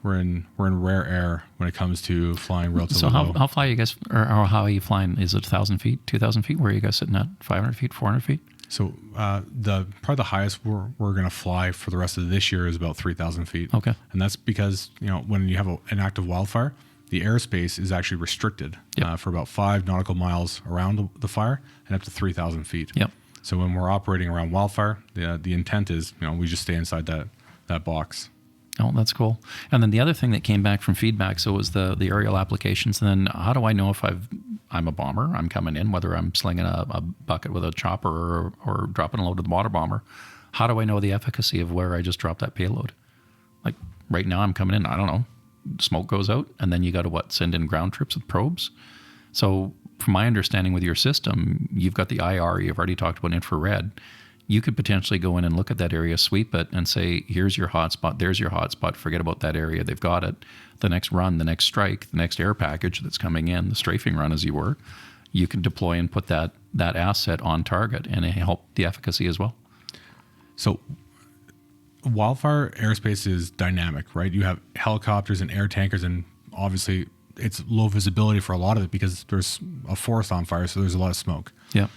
we're in rare air when it comes to flying relatively So low. how fly you guys, or how are you flying? Is it 1,000 feet, 2,000 feet? Where are you guys sitting at? 500 feet, 400 feet? So probably the highest we're going to fly for the rest of this year is about 3,000 feet. Okay. And that's because when you have an active wildfire, the airspace is actually restricted for about 5 nautical miles around the fire and up to 3,000 feet. Yep. So when we're operating around wildfire, the intent is we just stay inside that box. Oh, that's cool. And then the other thing that came back from feedback, so was the aerial applications. And then how do I know if I'm a bomber, I'm coming in, whether I'm slinging a bucket with a chopper or dropping a load with a water bomber? How do I know the efficacy of where I just dropped that payload? Like right now I'm coming in, I don't know, smoke goes out, and then you got to send in ground trips with probes. So from my understanding with your system, you've got the IR, you've already talked about infrared. You could potentially go in and look at that area, sweep it, and say, here's your hotspot, there's your hotspot, forget about that area, they've got it. The next run, the next strike, the next air package that's coming in, the strafing run as you were, you can deploy and put that asset on target, and it help the efficacy as well. So wildfire airspace is dynamic, right? You have helicopters and air tankers, and obviously it's low visibility for a lot of it because there's a forest on fire, so there's a lot of smoke. Yeah.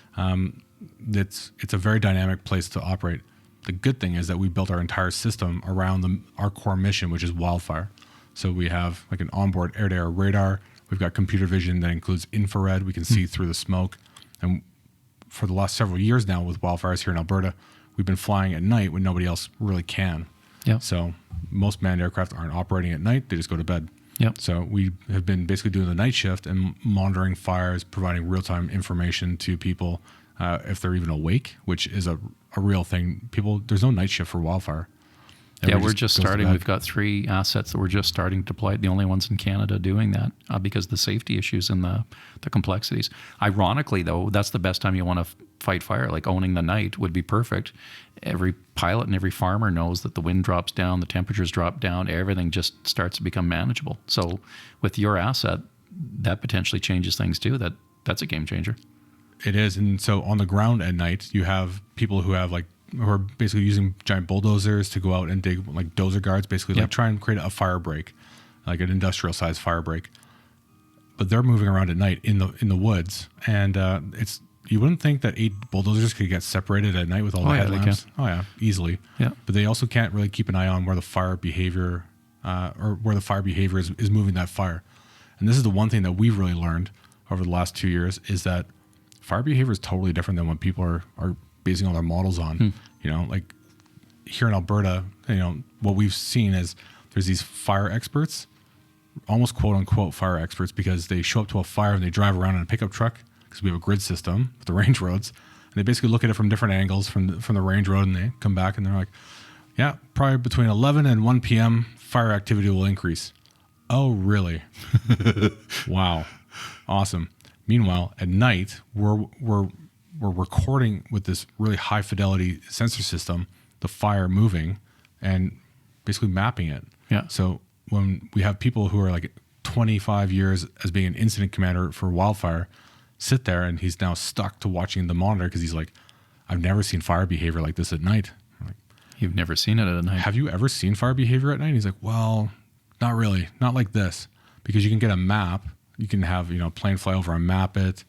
It's a very dynamic place to operate. The good thing is that we built our entire system around our core mission, which is wildfire. So we have like an onboard air-to-air radar. We've got computer vision that includes infrared. We can see through the smoke. And for the last several years now with wildfires here in Alberta, we've been flying at night when nobody else really can. Yeah. So most manned aircraft aren't operating at night. They just go to bed. Yep. So we have been basically doing the night shift and monitoring fires, providing real-time information to people if they're even awake, which is a real thing. There's no night shift for wildfire. We're just starting. We've got 3 assets that we're just starting to deploy. The only ones in Canada doing that because of the safety issues and the complexities. Ironically, though, that's the best time you want to fight fire. Like owning the night would be perfect. Every pilot and every farmer knows that the wind drops down, the temperatures drop down, everything just starts to become manageable. So with your asset, that potentially changes things too. That's a game changer. It is. And so on the ground at night, you have people who are basically using giant bulldozers to go out and dig, like dozer guards, basically like try and create a fire break, like an industrial sized fire break. But they're moving around at night in the woods, and you wouldn't think that 8 bulldozers could get separated at night with all the headlamps. Oh yeah, easily. Yeah. But they also can't really keep an eye on where the fire behavior is moving that fire. And this is the one thing that we've really learned over the last 2 years is that fire behavior is totally different than what people are basing all their models on. Like here in Alberta, what we've seen is there's these fire experts, almost quote unquote fire experts, because they show up to a fire and they drive around in a pickup truck because we have a grid system with the range roads, and they basically look at it from different angles from the range road, and they come back and they're like, yeah, probably between 11 and 1 p.m. fire activity will increase. Oh, really? Wow. Awesome. Meanwhile, at night, we're recording with this really high fidelity sensor system, the fire moving and basically mapping it. Yeah. So when we have people who are like 25 years as being an incident commander for wildfire sit there, and he's now stuck to watching the monitor because he's like, I've never seen fire behavior like this at night. I'm like, you've never seen it at night. Have you ever seen fire behavior at night? He's like, well, not really, not like this, because you can get a map You can have, a plane fly over and map it,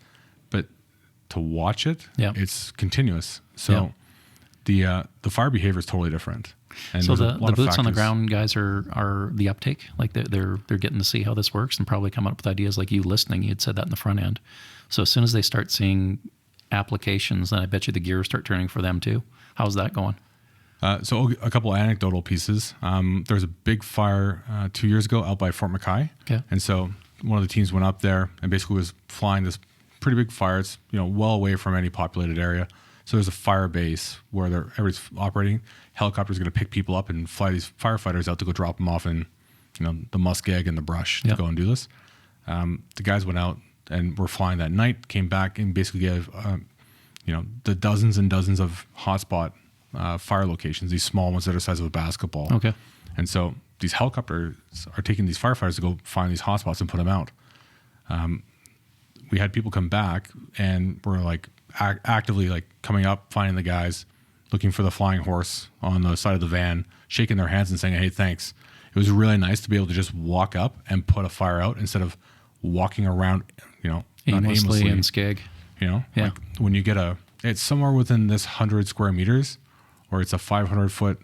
but to watch it, Yeah. it's continuous. So the fire behavior is totally different. And So there's a the lot of boots on the factors. ground guys are the uptake, like they're getting to see how this works and probably come up with ideas like you listening. You'd said that in the front end. So as soon as they start seeing applications, then I bet you the gears start turning for them too. How's that going? So a couple anecdotal pieces. There was a big fire 2 years ago out by Fort McKay. Okay. And so one of the teams went up there and basically was flying this pretty big fire. It's, well away from any populated area. So there's a fire base where everybody's operating. Helicopters going to pick people up and fly these firefighters out to go drop them off in, the muskeg and the brush to go and do this. The guys went out and were flying that night, came back and basically gave, the dozens and dozens of hotspot fire locations, these small ones that are the size of a basketball. Okay. And so these helicopters are taking these firefighters to go find these hotspots and put them out. We had people come back and were like actively like coming up, finding the guys, looking for the flying horse on the side of the van, shaking their hands and saying, "Hey, thanks." It was really nice to be able to just walk up and put a fire out instead of walking around, not Aimlessly aimlessly. and skeg. Yeah. Yeah. Like when you get it's somewhere within this 100 square meters, or it's a 500-foot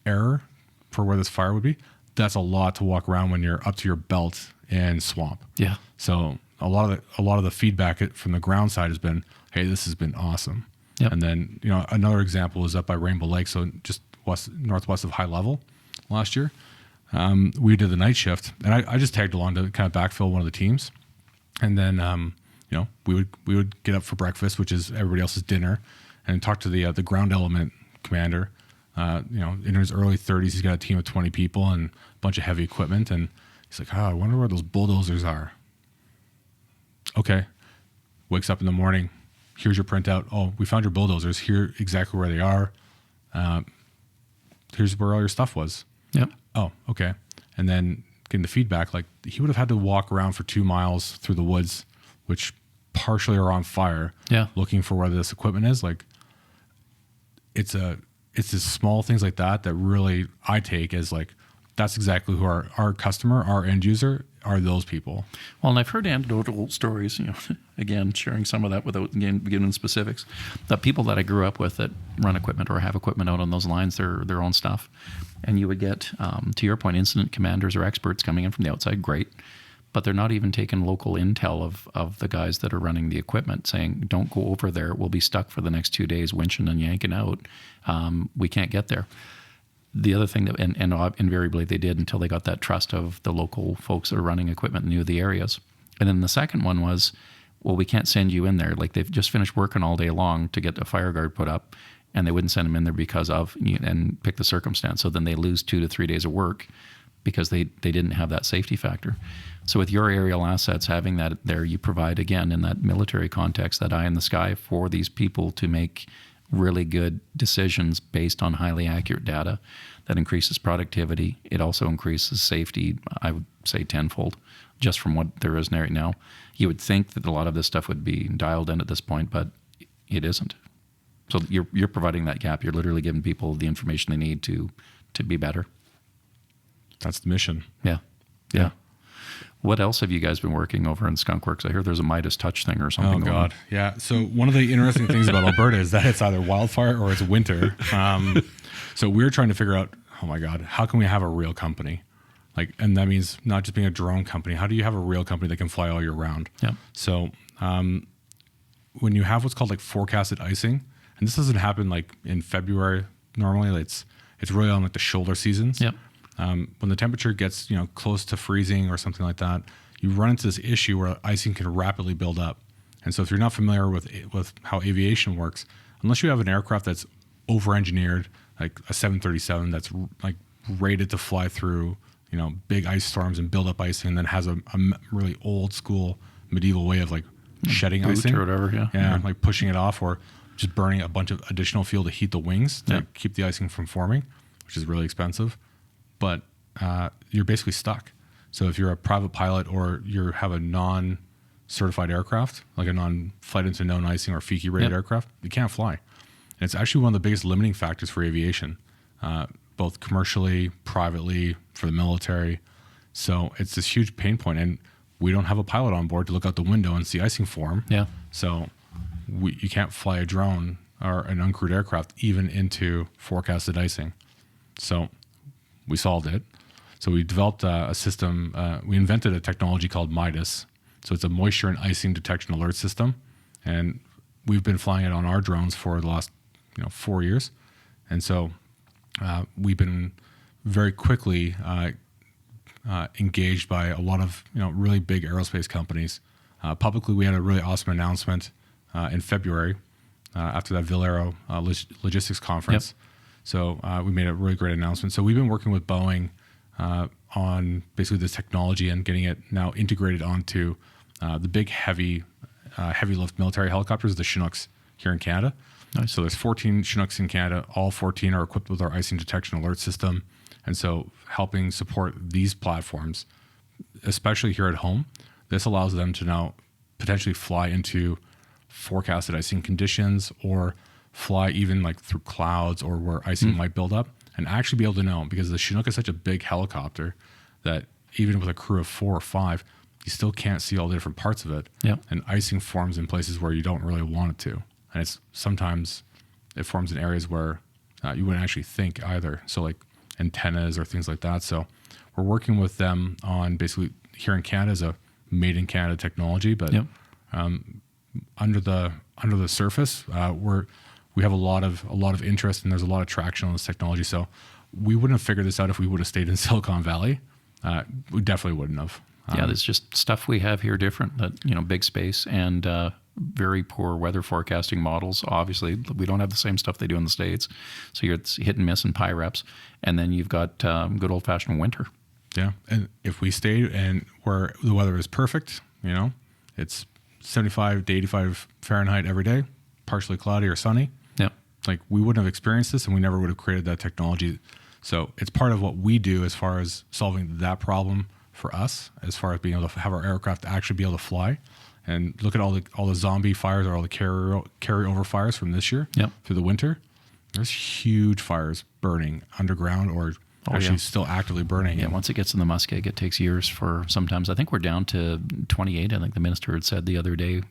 error for where this fire would be. That's a lot to walk around when you're up to your belt in swamp. Yeah. So a lot of the feedback from the ground side has been, "Hey, this has been awesome." Yep. And then another example is up by Rainbow Lake, so just northwest of High Level. Last year, we did the night shift, and I just tagged along to kind of backfill one of the teams, and then we would get up for breakfast, which is everybody else's dinner, and talk to the ground element commander. In his early 30s, he's got a team of 20 people and a bunch of heavy equipment, and he's like, "Oh, I wonder where those bulldozers are." Okay, wakes up in the morning. Here's your printout. "Oh, we found your bulldozers. Here exactly where they are. Here's where all your stuff was." Yep. "Oh, okay." And then getting the feedback, like he would have had to walk around for 2 miles through the woods, which partially are on fire, Yeah. looking for where this equipment is. Like it's just small things like that really I take as like, that's exactly who our customer, our end user are, those people. Well, and I've heard anecdotal stories, again, sharing some of that without giving specifics, that people that I grew up with that run equipment or have equipment out on those lines, their own stuff. And you would get, to your point, incident commanders or experts coming in from the outside, great. But they're not even taking local intel of the guys that are running the equipment, saying, "Don't go over there. We'll be stuck for the next 2 days, winching and yanking out. We can't get there." The other thing that, and invariably they did until they got that trust of the local folks that are running equipment and knew the areas. And then the second one was, "Well, we can't send you in there. Like they've just finished working all day long to get a fire guard put up, and they wouldn't send them in there because of," and pick the circumstance. So then they lose 2 to 3 days of work because they didn't have that safety factor. So with your aerial assets, having that there, you provide, again, in that military context, that eye in the sky for these people to make really good decisions based on highly accurate data. That increases productivity. It also increases safety, I would say tenfold, just from what there is right now. You would think that a lot of this stuff would be dialed in at this point, but it isn't. So you're providing that gap. You're literally giving people the information they need to be better. That's the mission. Yeah. What else have you guys been working over in Skunkworks? I hear there's a Midas touch thing or something. Oh, going God. on. Yeah. So one of the interesting things about Alberta is that it's either wildfire or it's winter. So we're trying to figure out, oh my God, how can we have a real company? And that means not just being a drone company. How do you have a real company that can fly all year round? Yeah. So when you have what's called forecasted icing, and this doesn't happen in February normally, it's really on the shoulder seasons. Yep. When the temperature gets close to freezing or something like that, you run into this issue where icing can rapidly build up. And so if you're not familiar with how aviation works, unless you have an aircraft that's over-engineered, like a 737 that's rated to fly through big ice storms and build up icing, and then has a really old school medieval way of shedding Boot icing or whatever, yeah, pushing it off, or just burning a bunch of additional fuel to heat the wings to keep the icing from forming, which is really expensive. But you're basically stuck. So if you're a private pilot or you have a non-certified aircraft, like a non-flight into known icing or FICI rated aircraft, you can't fly. And it's actually one of the biggest limiting factors for aviation, both commercially, privately, for the military. So it's this huge pain point. And we don't have a pilot on board to look out the window and see icing form. Yeah. So you can't fly a drone or an uncrewed aircraft even into forecasted icing. So we solved it. So we developed a system. We invented a technology called MIDAS. So it's a moisture and icing detection alert system. And we've been flying it on our drones for the last 4 years. And so we've been very quickly engaged by a lot of really big aerospace companies. Publicly, we had a really awesome announcement in February after that Villero logistics conference. Yep. So we made a really great announcement. So we've been working with Boeing on basically this technology and getting it now integrated onto the big heavy lift military helicopters, the Chinooks here in Canada. Nice. So there's 14 Chinooks in Canada. All 14 are equipped with our icing detection alert system. And so helping support these platforms, especially here at home, this allows them to now potentially fly into forecasted icing conditions or fly even like through clouds or where icing might build up and actually be able to know, because the Chinook is such a big helicopter that even with a crew of 4 or 5, you still can't see all the different parts of it. Yep. And icing forms in places where you don't really want it to. And it's sometimes it forms in areas where you wouldn't actually think either. So like antennas or things like that. So we're working with them on basically here in Canada as a made in Canada technology, but yep. Under the surface, we have a lot of interest and there's a lot of traction on this technology. So we wouldn't have figured this out if we would have stayed in Silicon Valley. We definitely wouldn't have. Yeah, there's just stuff we have here different. That big space and very poor weather forecasting models. Obviously, we don't have the same stuff they do in the States. So it's hit and miss and PIREPs, and then you've got good old fashioned winter. Yeah, and if we stayed and where the weather is perfect, it's 75 to 85 Fahrenheit every day, partially cloudy or sunny. Yeah, like we wouldn't have experienced this, and we never would have created that technology. So it's part of what we do as far as solving that problem for us, as far as being able to have our aircraft actually be able to fly. And look at all the zombie fires or all the carryover fires from this year through the winter. There's huge fires burning underground or still actively burning. Yeah, once it gets in the muskeg, it takes years for sometimes. I think we're down to 28. I think the minister had said the other day.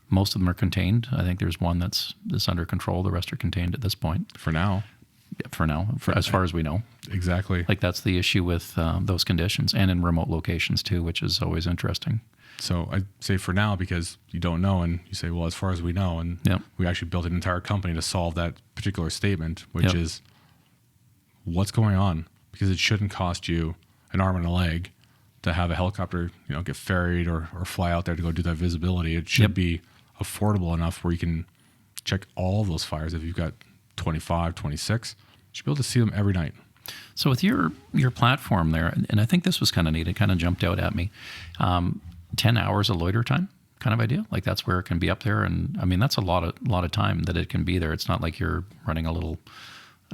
Most of them are contained. I think there's one that's under control. The rest are contained at this point. For now. Yeah, for now, as far as we know. Exactly. Like that's the issue with those conditions and in remote locations too, which is always interesting. So I say for now because you don't know, and you say, well, as far as we know, and we actually built an entire company to solve that particular statement, which is what's going on, because it shouldn't cost you an arm and a leg to have a helicopter, get ferried or fly out there to go do that visibility. It should be affordable enough where you can check all of those fires. If you've got 25, 26, you should be able to see them every night. So with your platform there, and I think this was kind of neat, it kind of jumped out at me, 10 hours of loiter time kind of idea. Like that's where it can be up there. And I mean, that's a lot of time that it can be there. It's not like you're running a little,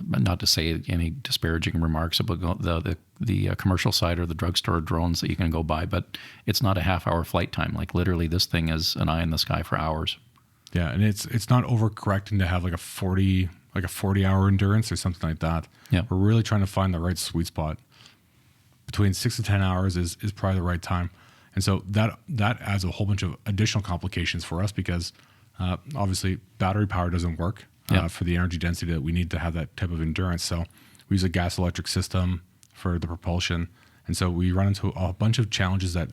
not to say any disparaging remarks about the commercial side or the drugstore drones that you can go buy, but it's not a half-hour flight time. Like literally this thing is an eye in the sky for hours. Yeah, and it's not overcorrecting to have like a 40-hour endurance or something like that. Yeah. We're really trying to find the right sweet spot. Between 6 to 10 hours is probably the right time. And so that adds a whole bunch of additional complications for us because obviously battery power doesn't work for the energy density that we need to have that type of endurance. So we use a gas electric system for the propulsion. And so we run into a bunch of challenges that,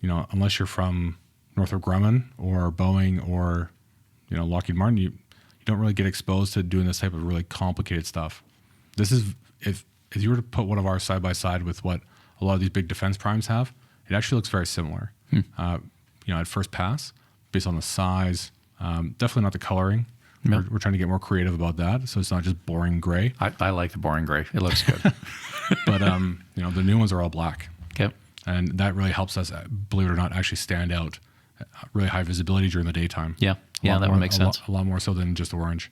unless you're from Northrop Grumman or Boeing or, Lockheed Martin, you don't really get exposed to doing this type of really complicated stuff. This is, if you were to put one of ours side by side with what a lot of these big defense primes have, it actually looks very similar. At first pass, based on the size, definitely not the coloring. Yep. We're trying to get more creative about that, so it's not just boring gray. I like the boring gray. It looks good. But the new ones are all black. Okay. And that really helps us, believe it or not, actually stand out. Really high visibility during the daytime. Yeah, that would make sense. A lot more so than just orange.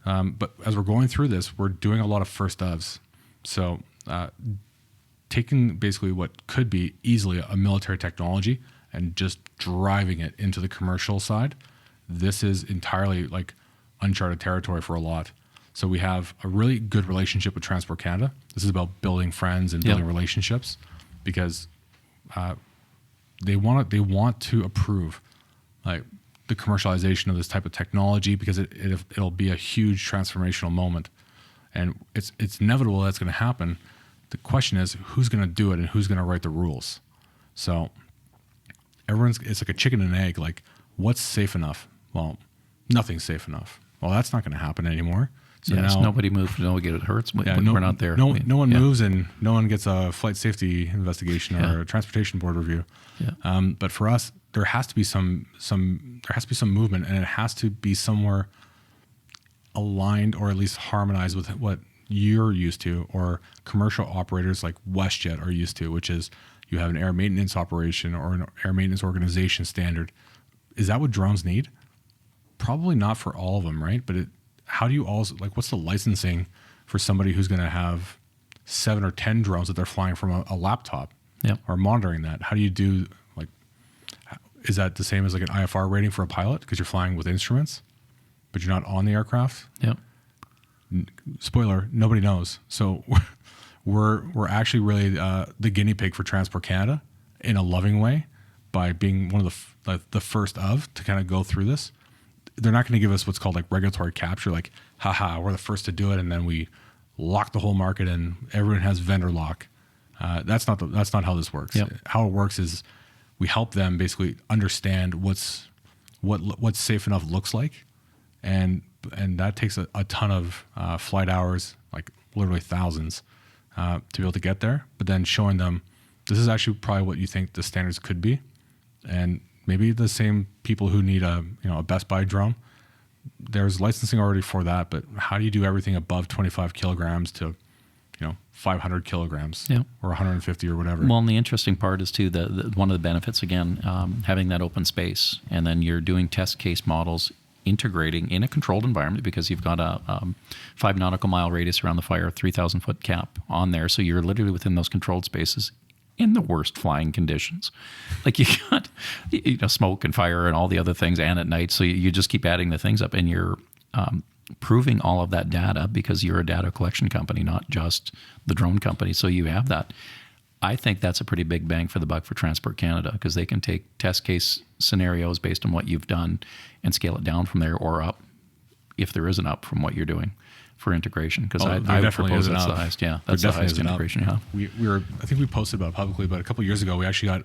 But as we're going through this, we're doing a lot of first ofs. So taking basically what could be easily a military technology and just driving it into the commercial side, this is entirely like uncharted territory for a lot. So we have a really good relationship with Transport Canada. This is about building friends and building relationships because they want to approve like the commercialization of this type of technology because it'll be a huge transformational moment, and it's inevitable that's going to happen. The question is who's going to do it and who's going to write the rules. So it's like a chicken and egg. Like, what's safe enough? Well, nothing's safe enough. Well, that's not going to happen anymore. So now nobody moves, nobody get hurts. Yeah, we're not there. No one moves, and no one gets a flight safety investigation or a transportation board review. Yeah. But for us, there has to be some movement, and it has to be somewhere aligned or at least harmonized with what you're used to, or commercial operators like WestJet are used to, which is you have an air maintenance operation or an air maintenance organization standard. Is that what drones need? Probably not for all of them, right? But how do you also, like, what's the licensing for somebody who's going to have 7 or 10 drones that they're flying from a laptop or monitoring that? How do you do, like, is that the same as like an IFR rating for a pilot because you're flying with instruments, but you're not on the aircraft? Yep. Spoiler, nobody knows. So we're actually really the guinea pig for Transport Canada in a loving way by being one of the first to kind of go through this. They're not going to give us what's called like regulatory capture, like, haha, we're the first to do it, and then we lock the whole market and everyone has vendor lock. That's not how this works. Yep. How it works is we help them basically understand what safe enough looks like, and that takes a ton of flight hours, like literally thousands, to be able to get there. But then showing them this is actually probably what you think the standards could be, and maybe the same people who need a Best Buy drone, there's licensing already for that. But how do you do everything above 25 kilograms to 500 kilograms or 150 or whatever? Well, and the interesting part is too one of the benefits again, having that open space, and then you're doing test case models integrating in a controlled environment because you've got a 5 nautical mile radius around the fire, 3,000 foot cap on there, so you're literally within those controlled spaces in the worst flying conditions. Like you got smoke and fire and all the other things, and at night, so you just keep adding the things up, and you're proving all of that data because you're a data collection company, not just the drone company. So you have that. I think that's a pretty big bang for the buck for Transport Canada because they can take test case scenarios based on what you've done and scale it down from there or up, if there is an up from what you're doing for integration. Because I would propose that's the highest. Yeah, that's the highest integration. Yeah, we were. I think we posted about it publicly, but a couple of years ago we actually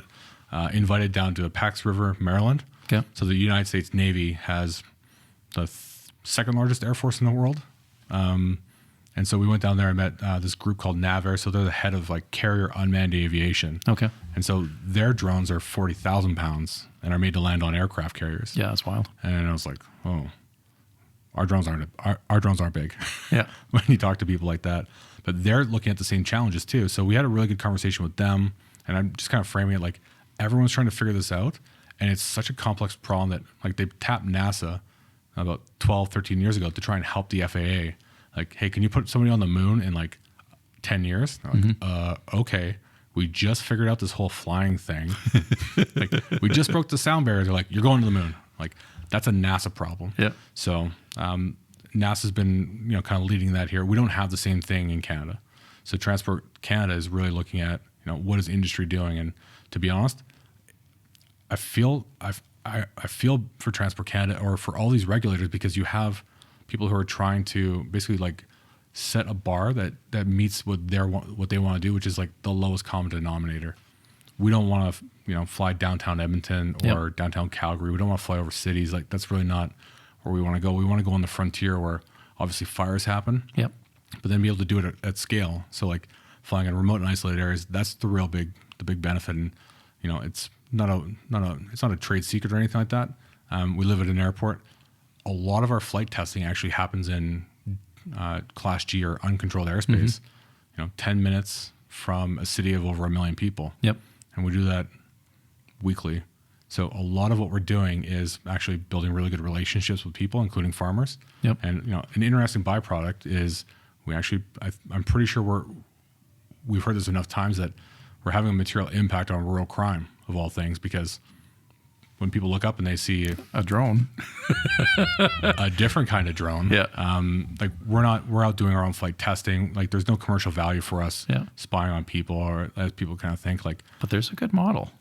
got invited down to Pax River, Maryland. Okay. So the United States Navy has the second largest air force in the world. And so we went down there and met this group called NAVAIR. So they're the head of like carrier unmanned aviation. Okay. And so their drones are 40,000 pounds and are made to land on aircraft carriers. Yeah, that's wild. And I was like, oh, our drones aren't big. Yeah. When you talk to people like that, but they're looking at the same challenges too. So we had a really good conversation with them, and I'm just kind of framing it like everyone's trying to figure this out. And it's such a complex problem that like they tapped NASA about 12, 13 years ago to try and help the FAA. Like, hey, can you put somebody on the moon in like 10 years? Like, okay. We just figured out this whole flying thing. Like, we just broke the sound barrier. They're like, you're going to the moon. Like, that's a NASA problem. Yeah. So NASA's been, kind of leading that here. We don't have the same thing in Canada. So Transport Canada is really looking at, what is industry doing? And to be honest, I feel for Transport Canada or for all these regulators, because you have people who are trying to basically like set a bar that meets what they want to do, which is like the lowest common denominator. We don't want to, fly downtown Edmonton or downtown Calgary. We don't want to fly over cities. Like that's really not where we want to go. We want to go on the frontier where obviously fires happen. Yep. But then be able to do it at scale. So like flying in remote and isolated areas, that's the big benefit. And it's not a trade secret or anything like that. We live at an airport. A lot of our flight testing actually happens in Class G or uncontrolled airspace. 10 minutes from a city of over 1 million people. Yep. And we do that weekly. So a lot of what we're doing is actually building really good relationships with people, including farmers. Yep. And an interesting byproduct is I'm pretty sure we've heard this enough times that we're having a material impact on rural crime of all things, because when people look up and they see a drone, a different kind of drone, like we're out doing our own flight testing. Like there's no commercial value for us spying on people, or as people kind of think like. But there's a good model.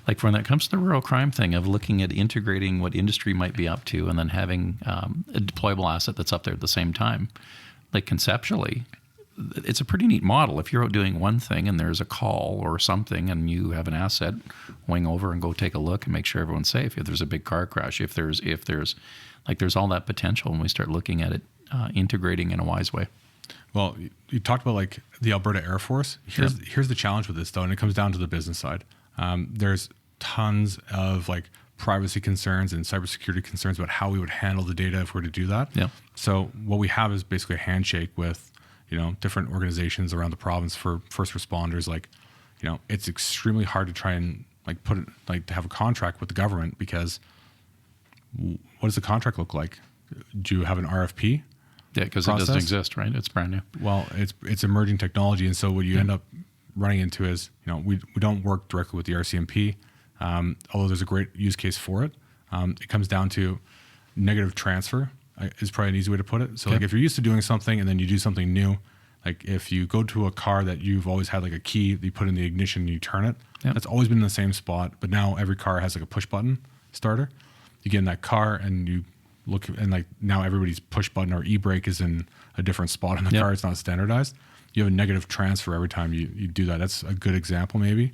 Like when it comes to the rural crime thing of looking at integrating what industry might be up to and then having a deployable asset that's up there at the same time, like conceptually, it's a pretty neat model. If you're out doing one thing and there's a call or something and you have an asset, wing over and go take a look and make sure everyone's safe. If there's a big car crash, if there's all that potential when we start looking at it, integrating in a wise way. Well, you talked about like the Alberta Air Force. Here's the challenge with this though, and it comes down to the business side. There's tons of like privacy concerns and cybersecurity concerns about how we would handle the data if we were to do that. Yeah. So what we have is basically a handshake with, different organizations around the province for first responders. Like, it's extremely hard to try and like put it like to have a contract with the government because what does the contract look like? Do you have an RFP? Yeah, because it doesn't exist, right? It's brand new. Well, it's emerging technology, and so what you end up running into is, we don't work directly with the RCMP, although there's a great use case for it. It comes down to negative transfer is probably an easy way to put it. So like if you're used to doing something and then you do something new, like if you go to a car that you've always had like a key that you put in the ignition and you turn it, that's always been in the same spot, but now every car has like a push button starter. You get in that car and you look, and like now everybody's push button or e-brake is in a different spot in the car. It's not standardized. You have a negative transfer every time you do that. That's a good example maybe.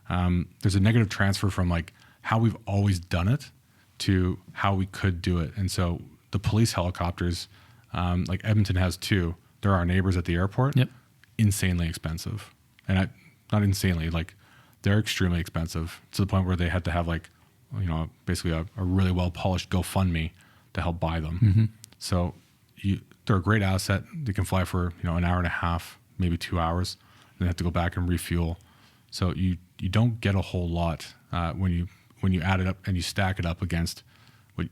There's a negative transfer from like how we've always done it to how we could do it. And so the police helicopters, like Edmonton has two. They're our neighbors at the airport. Insanely expensive. And not insanely, like they're extremely expensive to the point where they had to have like, basically a really well-polished GoFundMe to help buy them. Mm-hmm. So they're a great asset. They can fly for, an hour and a half, maybe 2 hours. Then have to go back and refuel. So you don't get a whole lot when you add it up and you stack it up against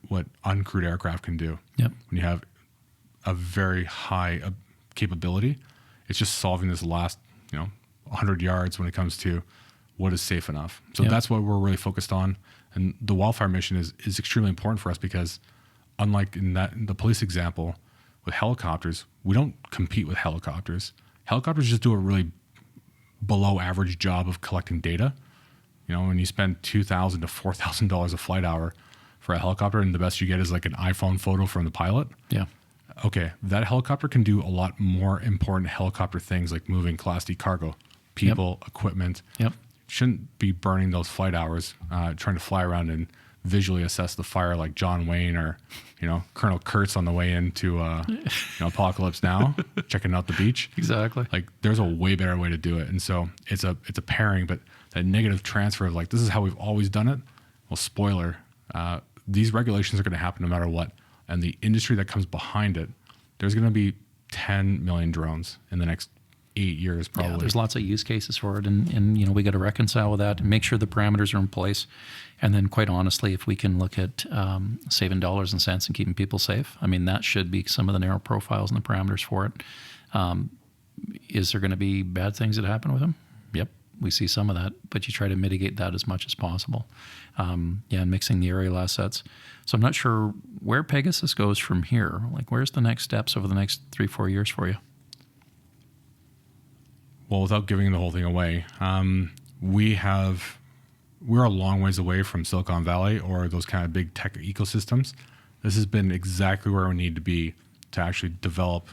what uncrewed aircraft can do. When you have a very high capability, it's just solving this last 100 yards when it comes to what is safe enough. So that's what we're really focused on. And the wildfire mission is extremely important for us because unlike in the police example with helicopters, we don't compete with helicopters. Helicopters just do a really below average job of collecting data. When you spend $2,000 to $4,000 a flight hour for a helicopter and the best you get is like an iPhone photo from the pilot. Okay, that helicopter can do a lot more important helicopter things like moving Class D cargo, people, equipment. Shouldn't be burning those flight hours trying to fly around and visually assess the fire like John Wayne or Colonel Kurtz on the way into Apocalypse Now, checking out the beach. Exactly. Like there's a way better way to do it, and so it's a pairing. But that negative transfer of like this is how we've always done it. Well, spoiler, these regulations are going to happen no matter what, and the industry that comes behind it, there's going to be 10 million drones in the next 8 years probably. Yeah, there's lots of use cases for it, and we got to reconcile with that and make sure the parameters are in place. And then, quite honestly, if we can look at saving dollars and cents and keeping people safe, I mean that should be some of the narrow profiles and the parameters for it. Is there going to be bad things that happen with them? Yep, we see some of that, but you try to mitigate that as much as possible. And mixing the aerial assets. So I'm not sure where Pegasus goes from here. Like, where's the next steps over the next 3-4 years for you? Well, without giving the whole thing away, we're a long ways away from Silicon Valley or those kind of big tech ecosystems. This has been exactly where we need to be to actually develop,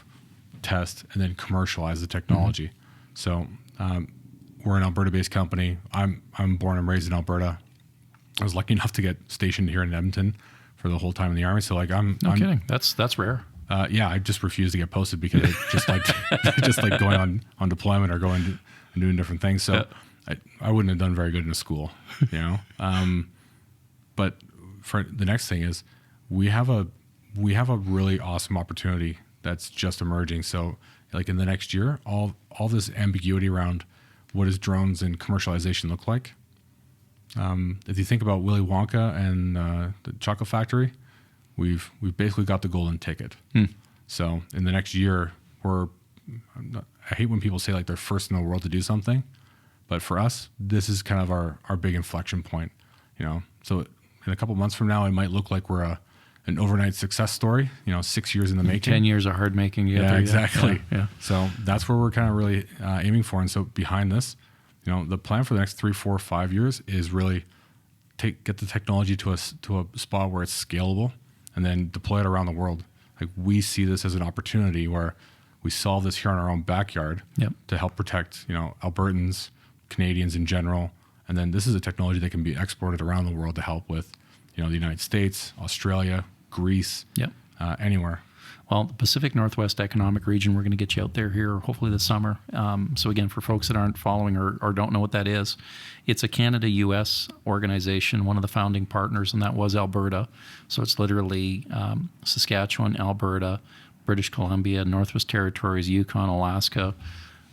test, and then commercialize the technology. So we're an Alberta-based company. I'm born and raised in Alberta. I was lucky enough to get stationed here in Edmonton for the whole time in the Army. So like I'm kidding. That's rare. I just refused to get posted because I just like going on deployment or going and doing different things. So I wouldn't have done very good in a school, But for the next thing is we have a really awesome opportunity that's just emerging. So like in the next year, all this ambiguity around what does drones and commercialization look like. If you think about Willy Wonka and the Chocolate Factory, we've basically got the golden ticket. So in the next year, I hate when people say like they're first in the world to do something, but for us, this is kind of our big inflection point. So in a couple months from now, it might look like we're an overnight success story. 6 years in the making. 10 years of hard making. Exactly. Yeah. So that's where we're kind of really aiming for. And so behind this, the plan for the next 3, 4, 5 years is really get the technology to a spot where it's scalable, and then deploy it around the world. Like, we see this as an opportunity where we solve this here in our own backyard to help protect, Albertans, Canadians in general. And then this is a technology that can be exported around the world to help with, the United States, Australia, Greece, anywhere. Well, the Pacific Northwest Economic Region, we're going to get you out there here hopefully this summer. So again, for folks that aren't following or don't know what that is, it's a Canada-U.S. organization, one of the founding partners, and that was Alberta. So it's literally Saskatchewan, Alberta, British Columbia, Northwest Territories, Yukon, Alaska,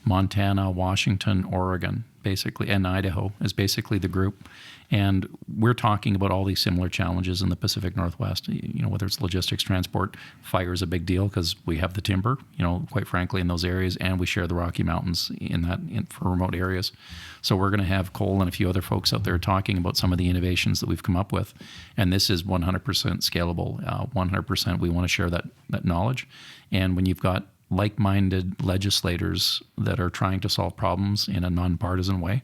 Montana, Washington, Oregon, basically, and Idaho is basically the group. And we're talking about all these similar challenges in the Pacific Northwest, whether it's logistics, transport. Fire is a big deal because we have the timber, quite frankly, in those areas, and we share the Rocky Mountains for remote areas. So we're going to have Cole and a few other folks out there talking about some of the innovations that we've come up with. And this is 100% scalable. 100% we want to share that knowledge. And when you've got like-minded legislators that are trying to solve problems in a nonpartisan way,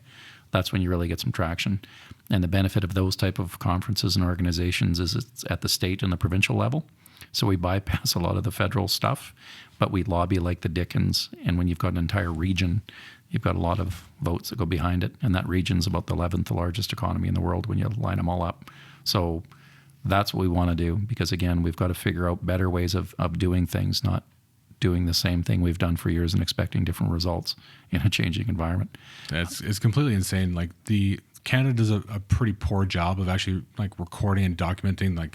that's when you really get some traction. And the benefit of those type of conferences and organizations is it's at the state and the provincial level. So we bypass a lot of the federal stuff, but we lobby like the dickens. And when you've got an entire region, you've got a lot of votes that go behind it. And that region's about the 11th largest economy in the world when you line them all up. So that's what we want to do, because again, we've got to figure out better ways of doing things, not doing the same thing we've done for years and expecting different results in a changing environment. It's completely insane. Like, Canada does a pretty poor job of actually recording and documenting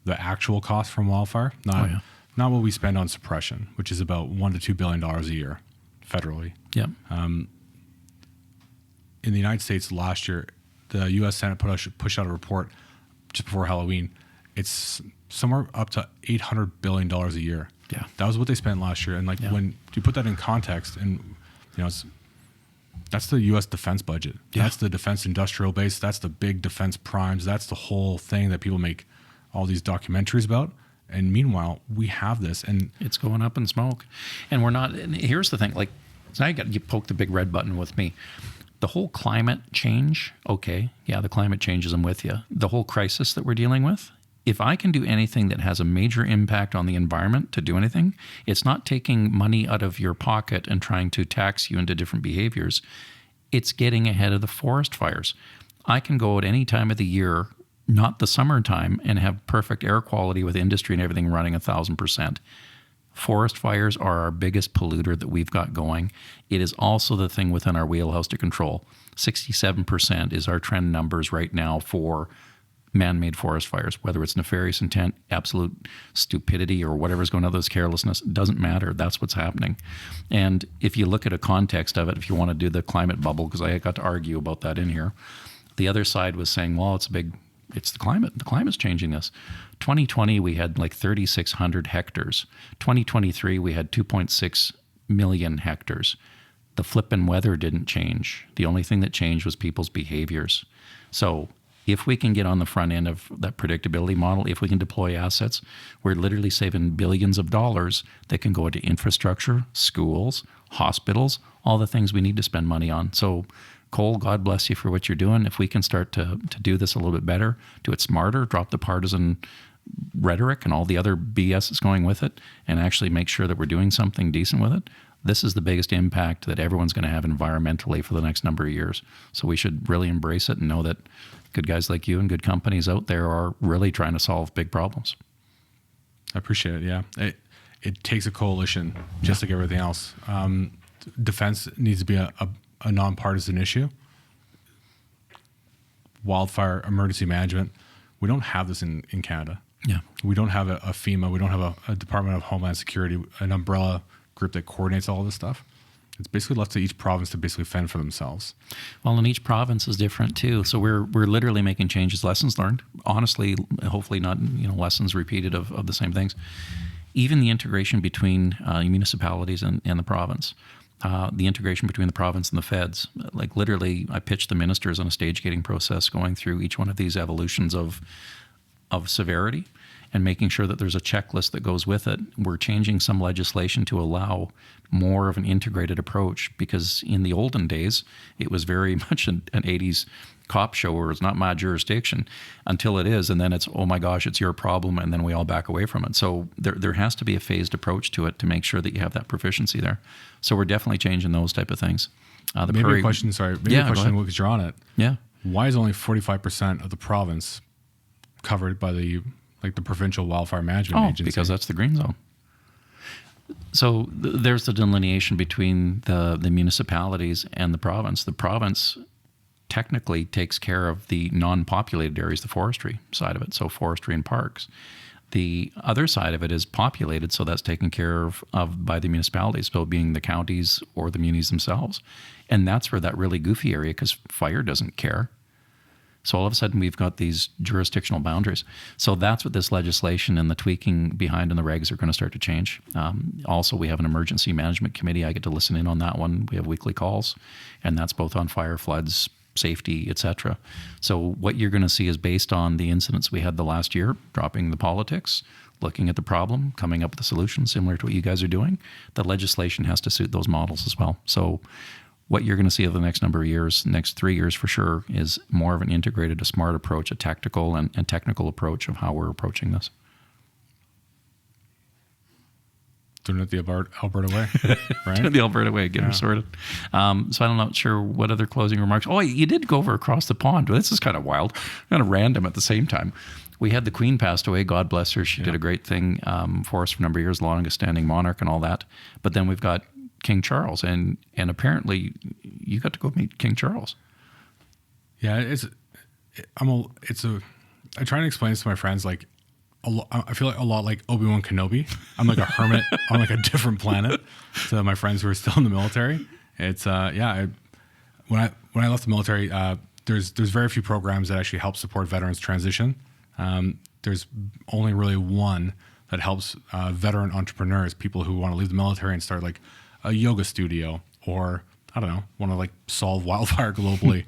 the actual cost from wildfire, not what we spend on suppression, which is about $1 to $2 billion a year federally. Yeah. In the United States last year, the U.S. Senate pushed out a report just before Halloween. It's somewhere up to $800 billion a year. Yeah, that was what they spent last year. And when you put that in context, and that's the U.S. defense budget. Yeah. That's the defense industrial base. That's the big defense primes. That's the whole thing that people make all these documentaries about. And meanwhile, we have this, and it's going up in smoke. And we're not. And here's the thing: so now you poke the big red button with me. The whole climate change. Okay, yeah, the climate changes. I'm with you. The whole crisis that we're dealing with. If I can do anything that has a major impact on the environment to do anything, it's not taking money out of your pocket and trying to tax you into different behaviors. It's getting ahead of the forest fires. I can go at any time of the year, not the summertime, and have perfect air quality with industry and everything running 1,000%. Forest fires are our biggest polluter that we've got going. It is also the thing within our wheelhouse to control. 67% is our trend numbers right now for man-made forest fires, whether it's nefarious intent, absolute stupidity, or whatever's going on, those carelessness, doesn't matter. That's what's happening. And if you look at a context of it, if you want to do the climate bubble, because I got to argue about that in here, the other side was saying, well, it's the climate. The climate's changing this. 2020, we had 3,600 hectares. 2023, we had 2.6 million hectares. The flippin' weather didn't change. The only thing that changed was people's behaviors. So if we can get on the front end of that predictability model, if we can deploy assets, we're literally saving billions of dollars that can go into infrastructure, schools, hospitals, all the things we need to spend money on. So, Cole, God bless you for what you're doing. If we can start to do this a little bit better, do it smarter, drop the partisan rhetoric and all the other BS that's going with it, and actually make sure that we're doing something decent with it, this is the biggest impact that everyone's going to have environmentally for the next number of years. So we should really embrace it and know that good guys like you and good companies out there are really trying to solve big problems. I appreciate it. Yeah. It takes a coalition, just like everything else. Defense needs to be a nonpartisan issue. Wildfire emergency management. We don't have this in Canada. Yeah. We don't have a FEMA. We don't have a Department of Homeland Security, an umbrella group that coordinates all this stuff. It's basically left to each province to basically fend for themselves. Well, and each province is different too. So we're literally making changes, lessons learned. Honestly, hopefully not lessons repeated of the same things. Even the integration between municipalities and the province, the integration between the province and the feds. Literally, I pitched the ministers on a stage gating process going through each one of these evolutions of severity. and making sure that there's a checklist that goes with it. We're changing some legislation to allow more of an integrated approach, because in the olden days, it was very much an 80s cop show where it's not my jurisdiction until it is, and then it's, oh my gosh, it's your problem, and then we all back away from it. So there has to be a phased approach to it to make sure that you have that proficiency there. So we're definitely changing those type of things. Maybe a question because you're on it. Yeah. Why is only 45% of the province covered by the provincial wildfire management agency? Because that's the green zone. So there's the delineation between the municipalities and the province. The province technically takes care of the non-populated areas, the forestry side of it, so forestry and parks. The other side of it is populated, so that's taken care of by the municipalities, so being the counties or the munis themselves. And that's where that really goofy area, because fire doesn't care. So all of a sudden we've got these jurisdictional boundaries. So that's what this legislation and the tweaking behind in the regs are going to start to change. Also, we have an emergency management committee. I get to listen in on that one. We have weekly calls, and that's both on fire, floods, safety, etc. So what you're going to see is based on the incidents we had the last year, dropping the politics, looking at the problem, coming up with a solution similar to what you guys are doing. The legislation has to suit those models as well. So what you're going to see over the next number of years, next 3 years for sure, is more of an integrated, a smart approach, a tactical and technical approach of how we're approaching this. Doing it the Alberta way, right? Doing the Alberta way, get them sorted. So I'm not sure what other closing remarks. Oh, you did go over across the pond. This is kind of wild, kind of random at the same time. We had the Queen passed away. God bless her. She did a great thing for us for a number of years, longest standing monarch and all that. But then we've got King Charles, and apparently you got to go meet King Charles. Yeah, I try to explain this to my friends, like, I feel like a lot like Obi-Wan Kenobi. I'm like a hermit on like a different planet to my friends who are still in the military. It's when I left the military, there's very few programs that actually help support veterans transition. There's only really one that helps veteran entrepreneurs, people who want to leave the military and start like a yoga studio, or I don't know, want to like solve wildfire globally.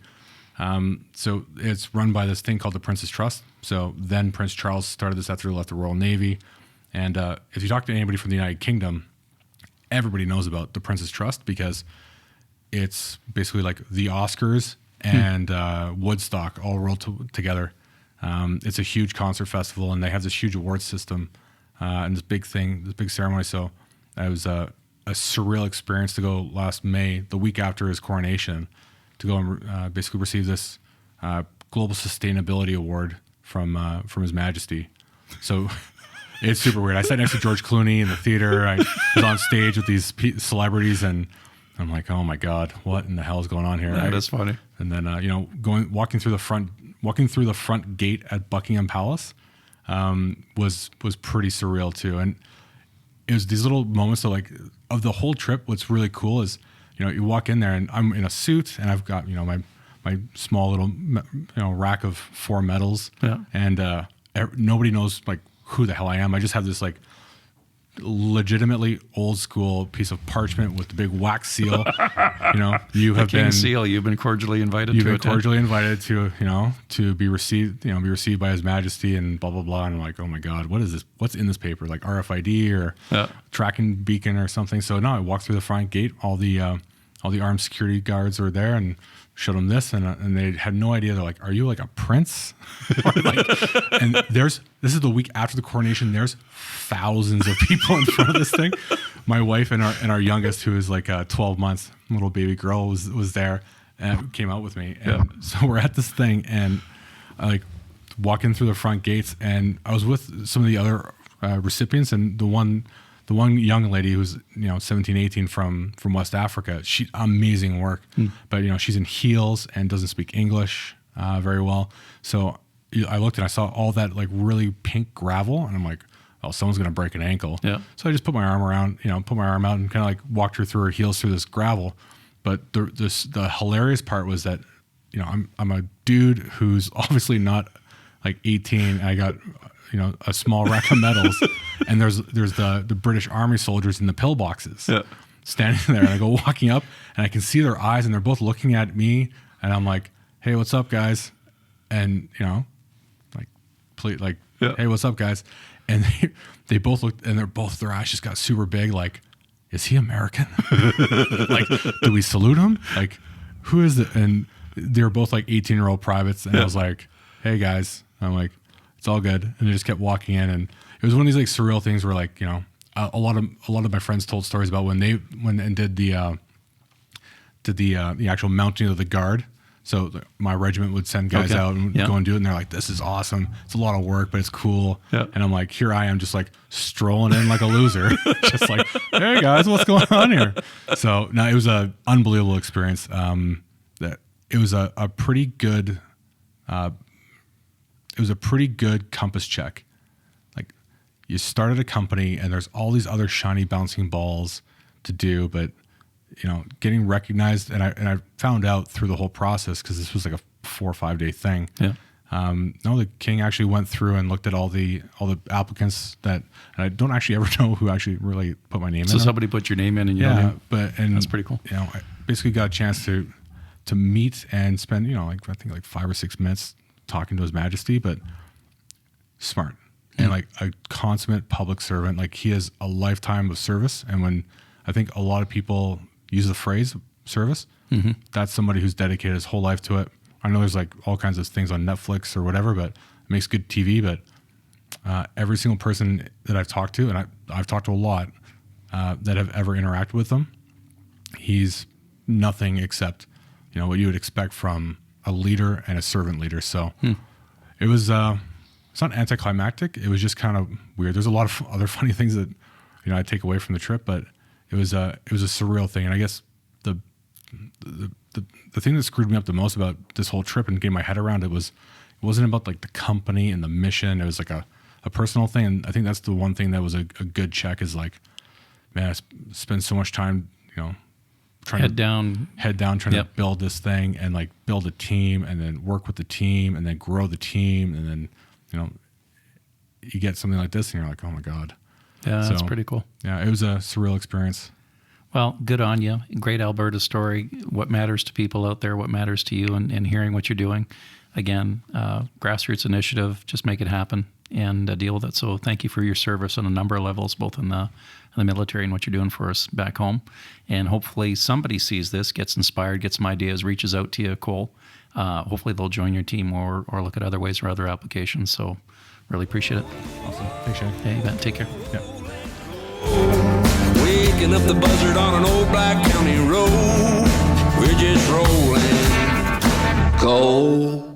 So it's run by this thing called the Prince's Trust. So then Prince Charles started this after he left the Royal Navy. And if you talk to anybody from the United Kingdom, everybody knows about the Prince's Trust, because it's basically like the Oscars and Woodstock all rolled together. It's a huge concert festival, and they have this huge award system and this big thing, this big ceremony. So it was a surreal experience to go last May, the week after his coronation, to go and basically receive this Global Sustainability Award from His Majesty. So it's super weird. I sat next to George Clooney in the theater. I was on stage with these celebrities, and I'm like, oh my God, what in the hell is going on here? That is funny. And then walking through the front gate at Buckingham Palace was pretty surreal too. And it was these little moments of the whole trip. What's really cool is, you walk in there and I'm in a suit and I've got, my small little, rack of 4 medals, and nobody knows like who the hell I am. I just have this like legitimately old school piece of parchment with the big wax seal. You have been seal. You've been cordially invited. You've been cordially invited to be received by His Majesty and blah blah blah. And I'm like, oh my God, what is this? What's in this paper? Like RFID or tracking beacon or something. So now I walked through the front gate. All the armed security guards were there, and showed them this, and they had no idea. They're like, "Are you like a prince?" And this is the week after the coronation. There's thousands of people in front of this thing. My wife and our youngest, who is like 12 months, little baby girl, was there and came out with me. And so we're at this thing, and I like walking through the front gates, and I was with some of the other recipients, and the one young lady who's 17, 18 from West Africa. She amazing work, but she's in heels and doesn't speak English very well. So I looked and I saw all that like really pink gravel, and I'm like, oh, someone's gonna break an ankle. Yeah. So I just put my arm out and kind of like walked her through her heels through this gravel. But the hilarious part was that I'm a dude who's obviously not like 18. I got a small rack of medals, and there's the British Army soldiers in the pillboxes standing there, and I go walking up, and I can see their eyes, and they're both looking at me, and I'm like, hey, what's up, guys? And please, like, Yeah. Hey, what's up, guys? And they both looked, and their eyes just got super big. Like, is he American? Like, do we salute him? Like, who is it? And they were both like 18-year-old privates. And I was like, hey guys, I'm like, it's all good. And they just kept walking in. And it was one of these like surreal things where like, you know, a lot of my friends told stories about when they did the actual mounting of the guard. So my regiment would send guys out and go and do it. And they're like, this is awesome. It's a lot of work, but it's cool. Yeah. And I'm like, here I am just like strolling in like a loser. Just like, hey guys, what's going on here? So no, it was an unbelievable experience. It was a pretty good, compass check. Like you started a company and there's all these other shiny bouncing balls to do, but you know, getting recognized, and I found out through the whole process, because this was like a 4 or 5 day thing. Yeah. No, the king actually went through and looked at all the applicants and I don't actually ever know who actually really put my name in. So somebody put your name in, and and that's pretty cool. You know, I basically got a chance to meet and spend, you know, like I think like 5 or 6 minutes talking to His Majesty, but smart and like a consummate public servant. Like he has a lifetime of service, and when I think a lot of people use the phrase service, that's somebody who's dedicated his whole life to it. I know there's like all kinds of things on Netflix or whatever, but it makes good TV. But every single person that I've talked to, and I've talked to a lot that have ever interacted with him, he's nothing except, you know, what you would expect from a leader and a servant leader. So it was, it's not anticlimactic. It was just kind of weird. There's a lot of other funny things that, you know, I take away from the trip, but it was a surreal thing. And I guess the thing that screwed me up the most about this whole trip and getting my head around it wasn't about like the company and the mission. It was like a personal thing. And I think that's the one thing that was a good check, is like, man, I spend so much time, you know, trying to build this thing and like build a team and then work with the team and then grow the team. And then, you know, you get something like this and you're like, oh my God. Yeah, that's pretty cool. Yeah, it was a surreal experience. Well, good on you. Great Alberta story. What matters to people out there, what matters to you, and hearing what you're doing. Again, grassroots initiative, just make it happen and deal with it. So thank you for your service on a number of levels, both in the military and what you're doing for us back home. And hopefully somebody sees this, gets inspired, gets some ideas, reaches out to you, Cole. Hopefully they'll join your team or look at other ways or other applications. So really appreciate it. Awesome. Thanks, Shane. Yeah, you bet. Take care. Yeah. Waking up the buzzard on an old Black County road. We're just rolling coal.